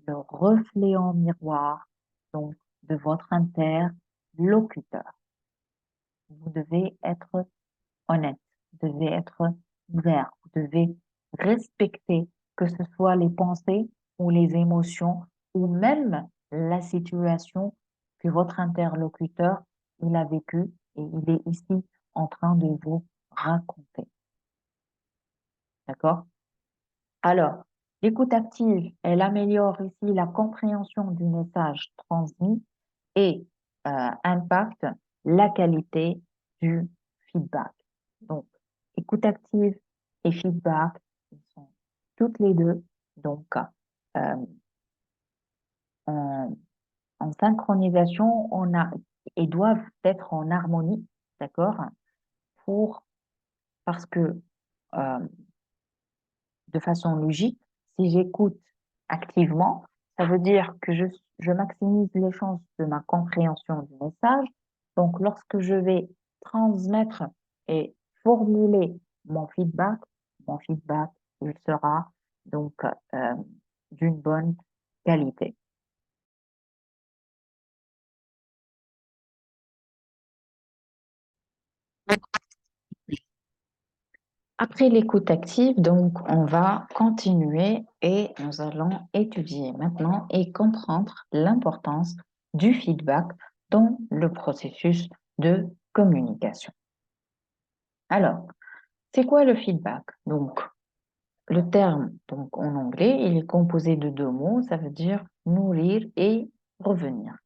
le reflet en miroir donc de votre interlocuteur. Vous devez être honnête, vous devez être ouvert, vous devez respecter que ce soit les pensées ou les émotions ou même la situation que votre interlocuteur il a vécu et il est ici en train de vous raconter. D'accord? Alors, l'écoute active, elle améliore ici la compréhension du message transmis et impacte la qualité du feedback. Donc, écoute active et feedback, ils sont toutes les deux donc euh, en, en synchronisation, on a et doivent être en harmonie, d'accord? Pour parce que euh, de façon logique, si j'écoute activement, ça veut dire que je maximise les chances de ma compréhension du message. Donc, lorsque je vais transmettre et formuler mon feedback, il sera donc d'une bonne qualité. Après l'écoute active, donc, on va continuer et nous allons étudier maintenant et comprendre l'importance du feedback dans le processus de communication. Alors, c'est quoi le feedback? Donc, le terme, donc, en anglais, il est composé de deux mots, ça veut dire nourrir et revenir.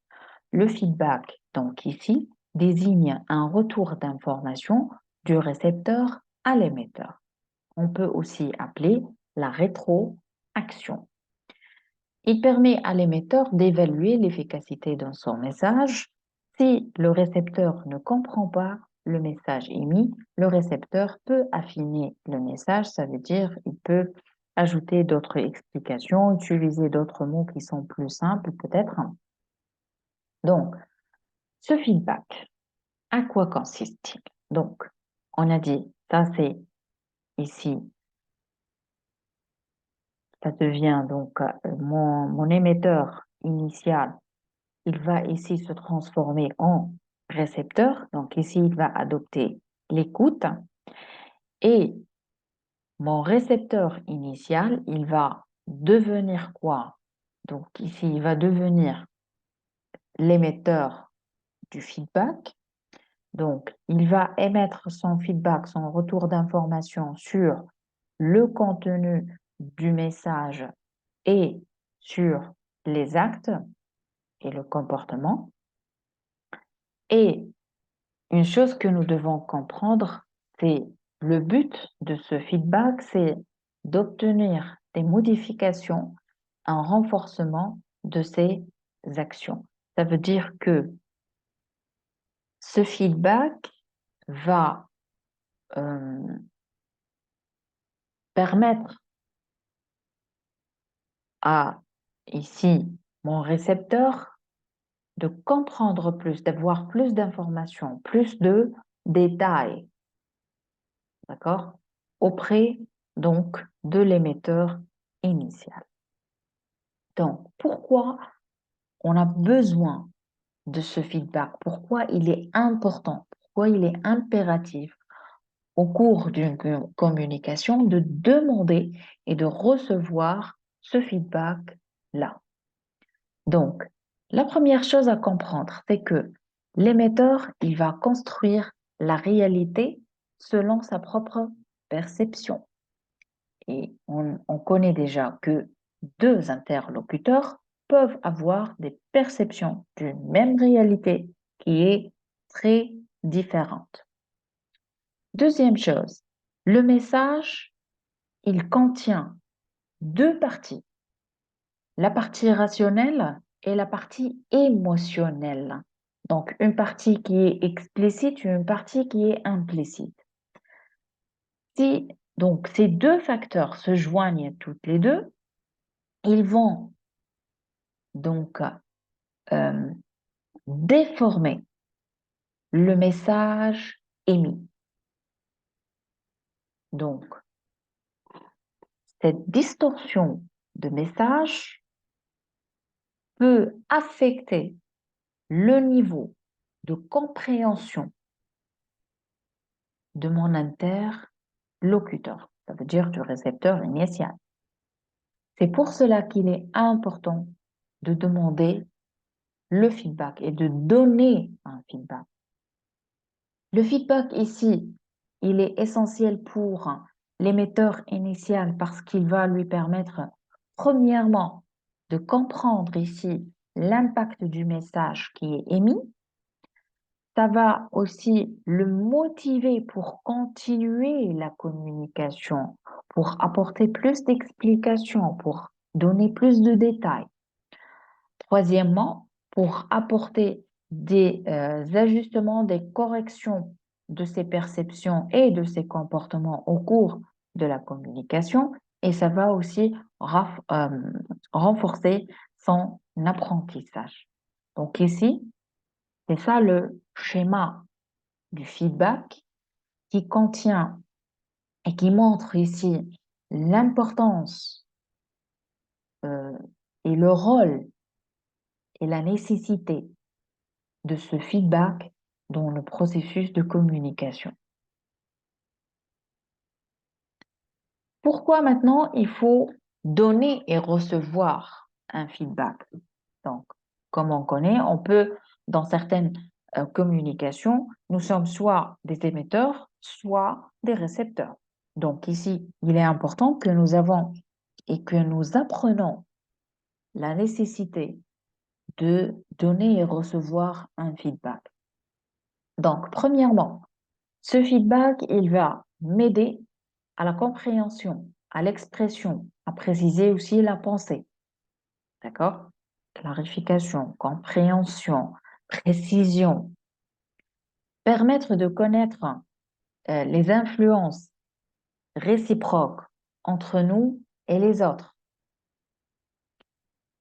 Le feedback, donc ici, désigne un retour d'information du récepteur à l'émetteur. On peut aussi appeler la rétroaction. Il permet à l'émetteur d'évaluer l'efficacité de son message. Si le récepteur ne comprend pas le message émis, le récepteur peut affiner le message, ça veut dire il peut ajouter d'autres explications, utiliser d'autres mots qui sont plus simples peut-être. Donc, ce feedback, à quoi consiste-t-il? Donc, on a dit, ça c'est ici, ça devient donc mon émetteur initial, il va ici se transformer en récepteur. Donc ici, il va adopter l'écoute et mon récepteur initial, il va devenir quoi? Donc ici, il va devenir l'émetteur du feedback. Donc, il va émettre son feedback, son retour d'information sur le contenu du message et sur les actes et le comportement. Et une chose que nous devons comprendre, c'est le but de ce feedback, c'est d'obtenir des modifications, un renforcement de ces actions. Ça veut dire que ce feedback va permettre à ici mon récepteur de comprendre plus, d'avoir plus d'informations, plus de détails, d'accord, auprès donc de l'émetteur initial. Donc, pourquoi on a besoin de ce feedback? Pourquoi il est important? Pourquoi il est impératif au cours d'une communication de demander et de recevoir ce feedback-là? Donc, la première chose à comprendre, c'est que l'émetteur, il va construire la réalité selon sa propre perception. Et on connaît déjà que deux interlocuteurs peuvent avoir des perceptions d'une même réalité qui est très différente. Deuxième chose, le message, il contient deux parties, la partie rationnelle et la partie émotionnelle. Donc, une partie qui est explicite et une partie qui est implicite. Si donc ces deux facteurs se joignent toutes les deux, ils vont donc déformer le message émis. Donc, cette distorsion de message peut affecter le niveau de compréhension de mon interlocuteur, ça veut dire du récepteur initial. C'est pour cela qu'il est important de demander le feedback et de donner un feedback. Le feedback ici, il est essentiel pour l'émetteur initial parce qu'il va lui permettre, premièrement, de comprendre ici l'impact du message qui est émis. Ça va aussi le motiver pour continuer la communication, pour apporter plus d'explications, pour donner plus de détails. Troisièmement, pour apporter des ajustements, des corrections de ses perceptions et de ses comportements au cours de la communication, et ça va aussi renforcer son apprentissage. Donc ici, c'est ça le schéma du feedback qui contient et qui montre ici l'importance et le rôle et la nécessité de ce feedback dans le processus de communication. Pourquoi maintenant il faut donner et recevoir un feedback? Donc, comme on connaît, on peut, dans certaines communications, nous sommes soit des émetteurs, soit des récepteurs. Donc ici, il est important que nous avons et que nous apprenons la nécessité de donner et recevoir un feedback. Donc, premièrement, ce feedback, il va m'aider à la compréhension, à l'expression, à préciser aussi la pensée. D'accord? Clarification, compréhension, précision. Permettre de connaître les influences réciproques entre nous et les autres.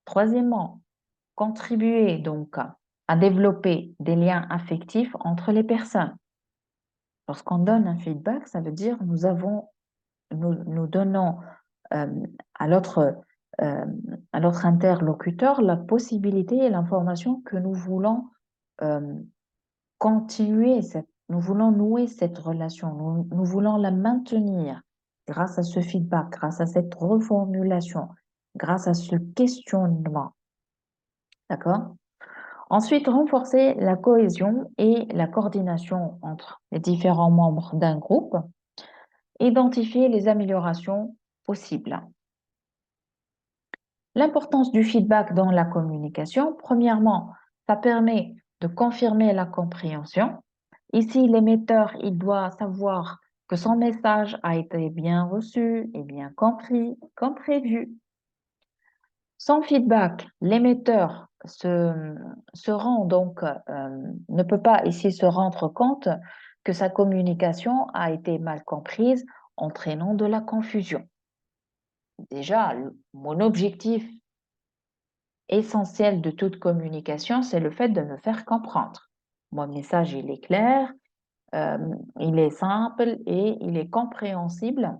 Troisièmement, contribuer donc à développer des liens affectifs entre les personnes. Lorsqu'on donne un feedback, ça veut dire nous donnons euh, à l'autre interlocuteur la possibilité et l'information que nous voulons euh, nous voulons nouer cette relation, nous voulons la maintenir grâce à ce feedback, grâce à cette reformulation, grâce à ce questionnement. D'accord? Ensuite, renforcer la cohésion et la coordination entre les différents membres d'un groupe. Identifier les améliorations possibles. L'importance du feedback dans la communication, premièrement, ça permet de confirmer la compréhension. Ici, l'émetteur, il doit savoir que son message a été bien reçu et bien compris, comme prévu. Sans feedback, l'émetteur se rend donc, ne peut pas ici se rendre compte que sa communication a été mal comprise, entraînant de la confusion. Déjà, mon objectif essentiel de toute communication, c'est le fait de me faire comprendre. Mon message, il est clair, euh, il est simple et il est compréhensible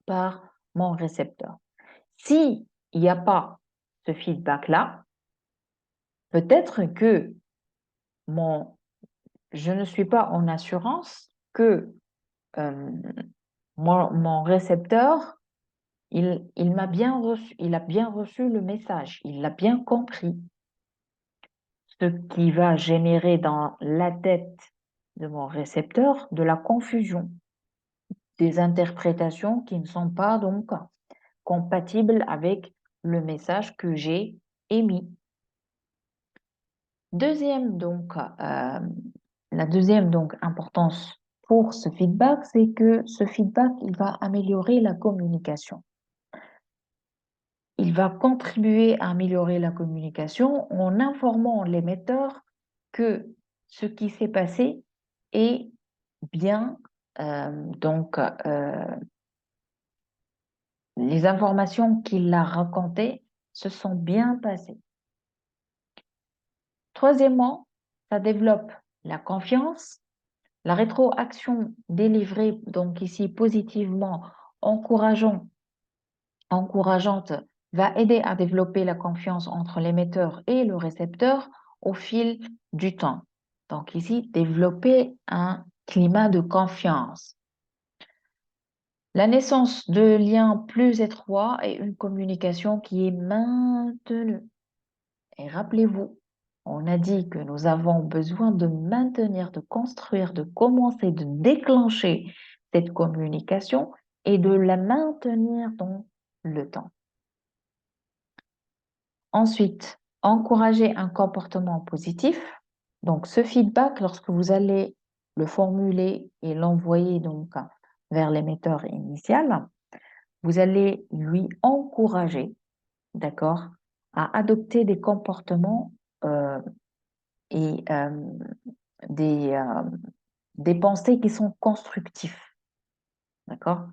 par mon récepteur. S'il n'y a pas ce feedback-là, peut-être que je ne suis pas en assurance que euh, mon récepteur, il m'a bien reçu, il a bien reçu le message, il l'a bien compris. Ce qui va générer dans la tête de mon récepteur de la confusion, des interprétations qui ne sont pas donc compatibles avec le message que j'ai émis. La deuxième donc importance pour ce feedback, c'est que ce feedback, il va améliorer la communication. Il va contribuer à améliorer la communication en informant l'émetteur que ce qui s'est passé est bien, les informations qu'il a racontées se sont bien passées. Troisièmement, ça développe la confiance, la rétroaction délivrée, donc ici positivement, encourageante, va aider à développer la confiance entre l'émetteur et le récepteur au fil du temps. Donc ici, développer un climat de confiance. La naissance de liens plus étroits et une communication qui est maintenue. Et rappelez-vous, on a dit que nous avons besoin de maintenir, de construire, de commencer, de déclencher cette communication et de la maintenir dans le temps. Ensuite, encourager un comportement positif. Donc, ce feedback, lorsque vous allez le formuler et l'envoyer donc vers l'émetteur initial, vous allez lui encourager, d'accord, à adopter des comportements et des pensées qui sont constructifs, d'accord?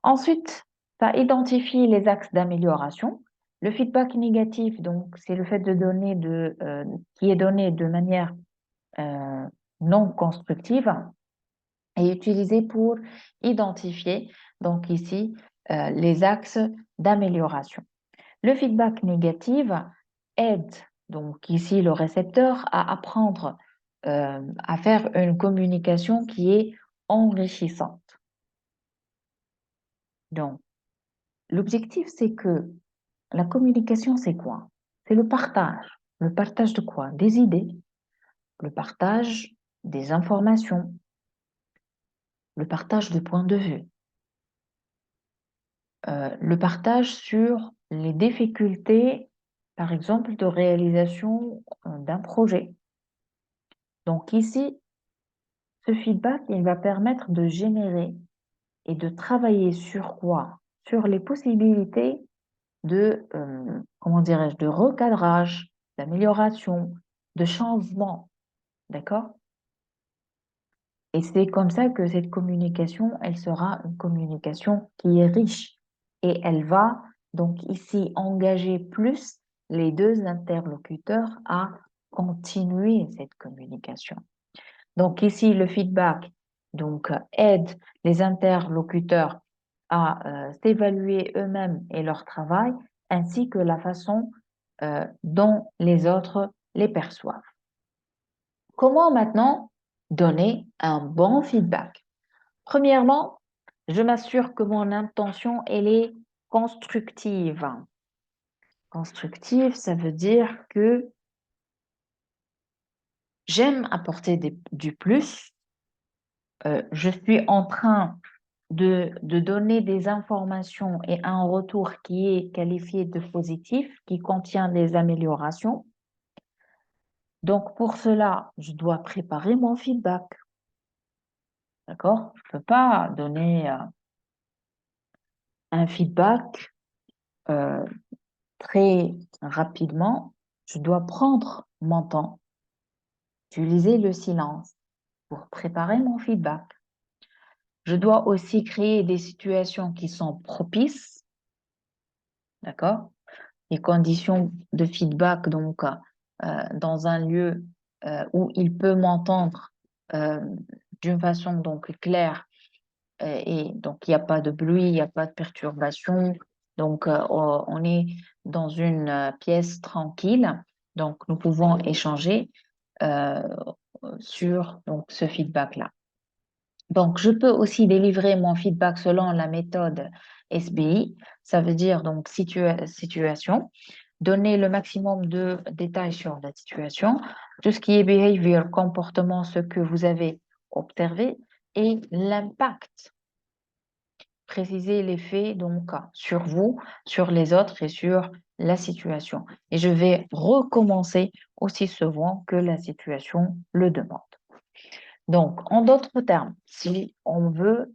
Ensuite, ça identifie les axes d'amélioration. Le feedback négatif, donc, c'est le fait qui est donné de manière euh, non constructive et utilisé pour identifier, donc ici, les axes d'amélioration. Le feedback négatif aide, donc ici, le récepteur à apprendre à faire une communication qui est enrichissante. Donc, l'objectif, c'est que la communication, c'est quoi? C'est le partage. Le partage de quoi? Des idées, le partage des informations, le partage de points de vue, le partage sur les difficultés, par exemple, de réalisation d'un projet. Donc ici, ce feedback, il va permettre de générer et de travailler sur quoi? Sur les possibilités de, comment dirais-je, de recadrage, d'amélioration, de changement, d'accord? Et c'est comme ça que cette communication, elle sera une communication qui est riche et elle va donc ici engager plus les deux interlocuteurs à continuer cette communication. Donc ici, le feedback donc aide les interlocuteurs à s'évaluer eux-mêmes et leur travail, ainsi que la façon dont les autres les perçoivent. Comment maintenant donner un bon feedback? Premièrement, je m'assure que mon intention, elle est constructive. Constructive, ça veut dire que j'aime apporter du plus. Je suis en train de donner des informations et un retour qui est qualifié de positif, qui contient des améliorations. Donc, pour cela, je dois préparer mon feedback. D'accord? Je ne peux pas donner un feedback euh, très rapidement. Je dois prendre mon temps, utiliser le silence pour préparer mon feedback. Je dois aussi créer des situations qui sont propices. D'accord? Les conditions de feedback, donc, dans un lieu où il peut m'entendre euh, d'une façon donc claire et donc il n'y a pas de bruit, il n'y a pas de perturbation. Donc, on est dans une pièce tranquille. Donc, nous pouvons échanger euh, sur donc, ce feedback-là. Donc, je peux aussi délivrer mon feedback selon la méthode SBI. Ça veut dire donc situation, donner le maximum de détails sur la situation, tout ce qui est behavior, comportement, ce que vous avez observé et l'impact. Préciser les faits donc sur vous, sur les autres et sur la situation. Et je vais recommencer aussi souvent que la situation le demande. Donc, en d'autres termes, si on veut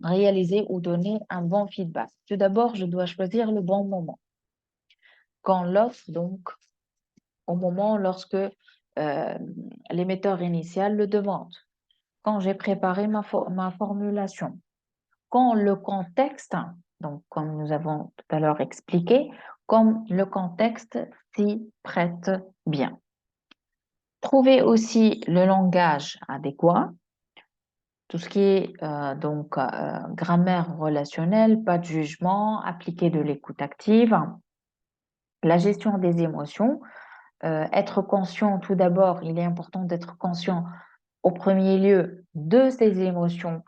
réaliser ou donner un bon feedback, tout d'abord, je dois choisir le bon moment. Quand l'autre, donc, au moment lorsque l'émetteur initial le demande, quand j'ai préparé ma formulation, quand le contexte, donc comme nous avons tout à l'heure expliqué, comme le contexte s'y prête bien. Trouver aussi le langage adéquat, tout ce qui est donc grammaire relationnelle, pas de jugement, appliquer de l'écoute active, la gestion des émotions, être conscient tout d'abord, il est important d'être conscient au premier lieu de ses émotions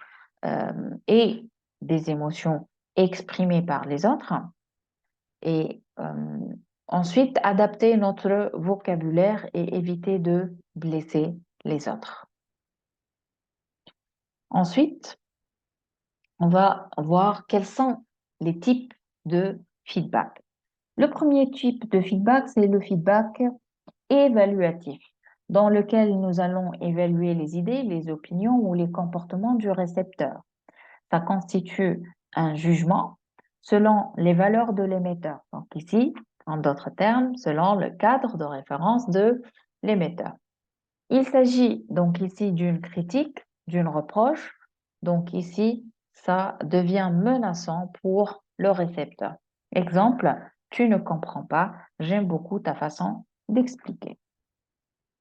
et des émotions exprimées par les autres. Et ensuite, adapter notre vocabulaire et éviter de blesser les autres. Ensuite, on va voir quels sont les types de feedback. Le premier type de feedback, c'est le feedback évaluatif, dans lequel nous allons évaluer les idées, les opinions ou les comportements du récepteur. Ça constitue un jugement selon les valeurs de l'émetteur. Donc ici, en d'autres termes, selon le cadre de référence de l'émetteur. Il s'agit donc ici d'une critique, d'une reproche. Donc ici, ça devient menaçant pour le récepteur. Exemple, tu ne comprends pas, j'aime beaucoup ta façon d'expliquer.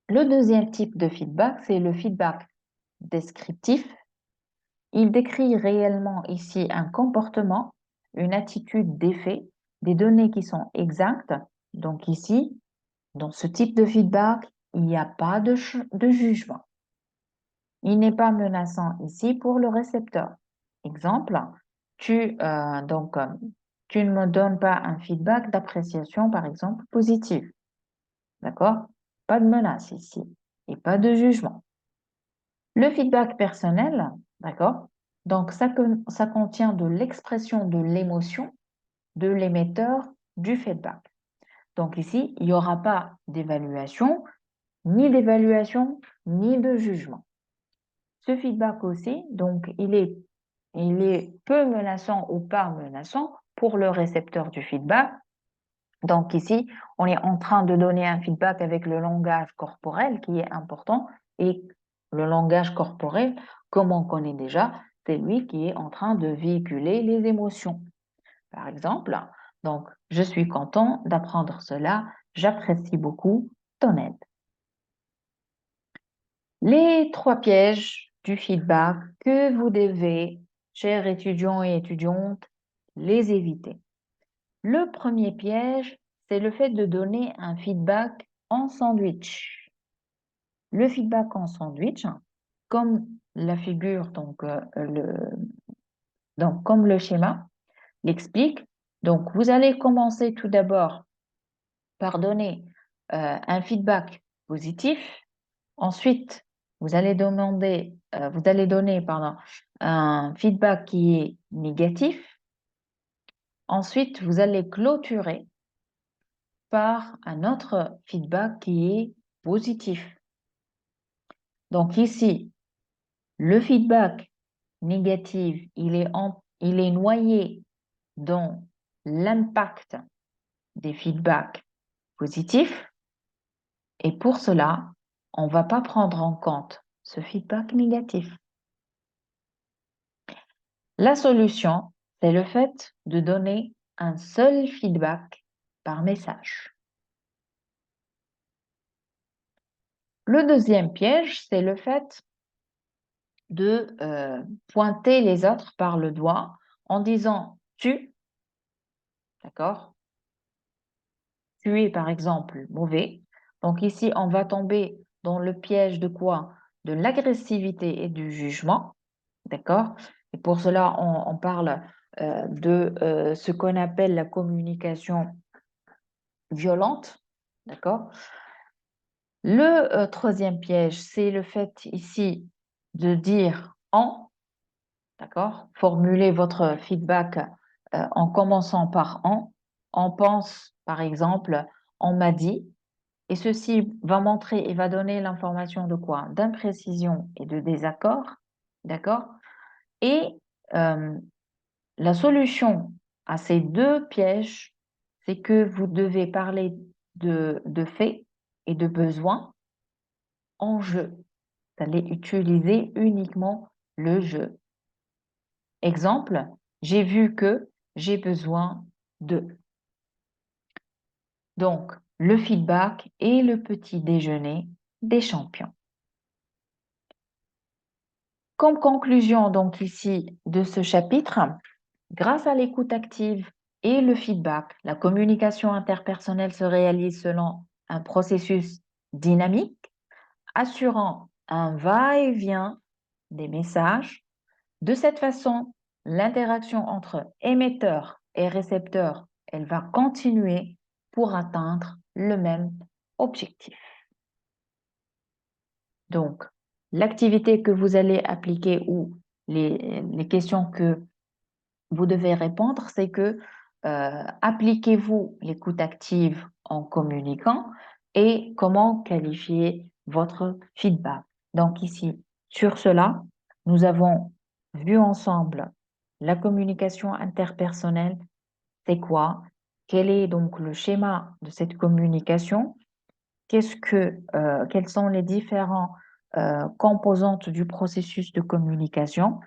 Le deuxième type de feedback, c'est le feedback descriptif. Il décrit réellement ici un comportement, une attitude d'effet, des données qui sont exactes. Donc ici, dans ce type de feedback, il n'y a pas de jugement. Il n'est pas menaçant ici pour le récepteur. Exemple, tu ne me donnes pas un feedback d'appréciation, par exemple, positive. D'accord? Pas de menace ici et pas de jugement. Le feedback personnel, d'accord? Donc, ça contient de l'expression de l'émotion de l'émetteur du feedback. Donc ici, il n'y aura pas d'évaluation, ni de jugement. Ce feedback aussi, donc, il est peu menaçant ou pas menaçant pour le récepteur du feedback. Donc ici, on est en train de donner un feedback avec le langage corporel qui est important. Et le langage corporel, comme on connaît déjà, c'est lui qui est en train de véhiculer les émotions. Par exemple, donc, je suis content d'apprendre cela, j'apprécie beaucoup ton aide. Les 3 pièges du feedback que vous devez, chers étudiants et étudiantes, les éviter. Le premier piège, c'est le fait de donner un feedback en sandwich. Le feedback en sandwich, comme la figure, comme le schéma l'explique, donc vous allez commencer tout d'abord par donner un feedback positif. Ensuite, vous allez donner un feedback qui est négatif. Ensuite, vous allez clôturer par un autre feedback qui est positif. Donc ici, le feedback négatif, il est noyé dans l'impact des feedbacks positifs. Et pour cela, on ne va pas prendre en compte ce feedback négatif. La solution, c'est le fait de donner un seul feedback par message. Le deuxième piège, c'est le fait de pointer les autres par le doigt en disant tu, d'accord? Tu es par exemple mauvais. Donc ici, on va tomber dans le piège de quoi? De l'agressivité et du jugement, d'accord? Et pour cela, on parle de ce qu'on appelle la communication violente, d'accord? Le troisième piège, c'est le fait ici de dire en, d'accord? Formuler votre feedback en commençant par en. On pense, par exemple, on m'a dit, et ceci va montrer et va donner l'information de quoi? D'imprécision et de désaccord, d'accord? Et la solution à ces 2 pièges, c'est que vous devez parler de faits et de besoins en jeu. Vous allez utiliser uniquement le jeu. Exemple, j'ai vu que j'ai besoin de. Donc, le feedback et le petit déjeuner des champions. Comme conclusion donc ici de ce chapitre, grâce à l'écoute active et le feedback, la communication interpersonnelle se réalise selon un processus dynamique, assurant un va-et-vient des messages. De cette façon, l'interaction entre émetteur et récepteur, elle va continuer pour atteindre le même objectif. Donc, l'activité que vous allez appliquer ou les questions que vous devez répondre, c'est que appliquez-vous l'écoute active en communiquant et comment qualifier votre feedback. Donc ici, sur cela, nous avons vu ensemble la communication interpersonnelle, c'est quoi? Quel est donc le schéma de cette communication? Quelles sont les différentes composantes du processus de communication?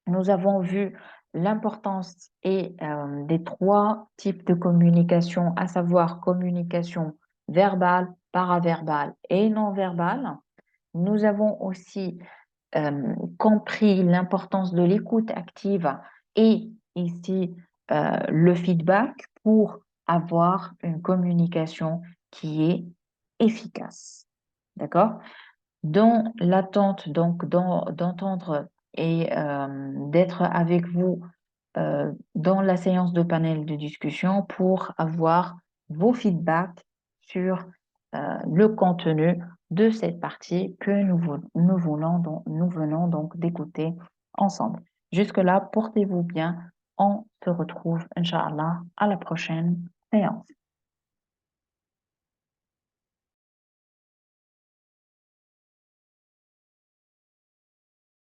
Nous avons vu l'importance des 3 types de communication, à savoir communication verbale, paraverbale et non verbale. Nous avons aussi compris l'importance de l'écoute active et ici le feedback pour avoir une communication qui est efficace. D'accord? Dans l'attente donc d'entendre et d'être avec vous dans la séance de panel de discussion pour avoir vos feedbacks sur le contenu de cette partie que nous venons donc d'écouter ensemble. Jusque-là, portez-vous bien. On se retrouve, Inch'Allah, à la prochaine séance.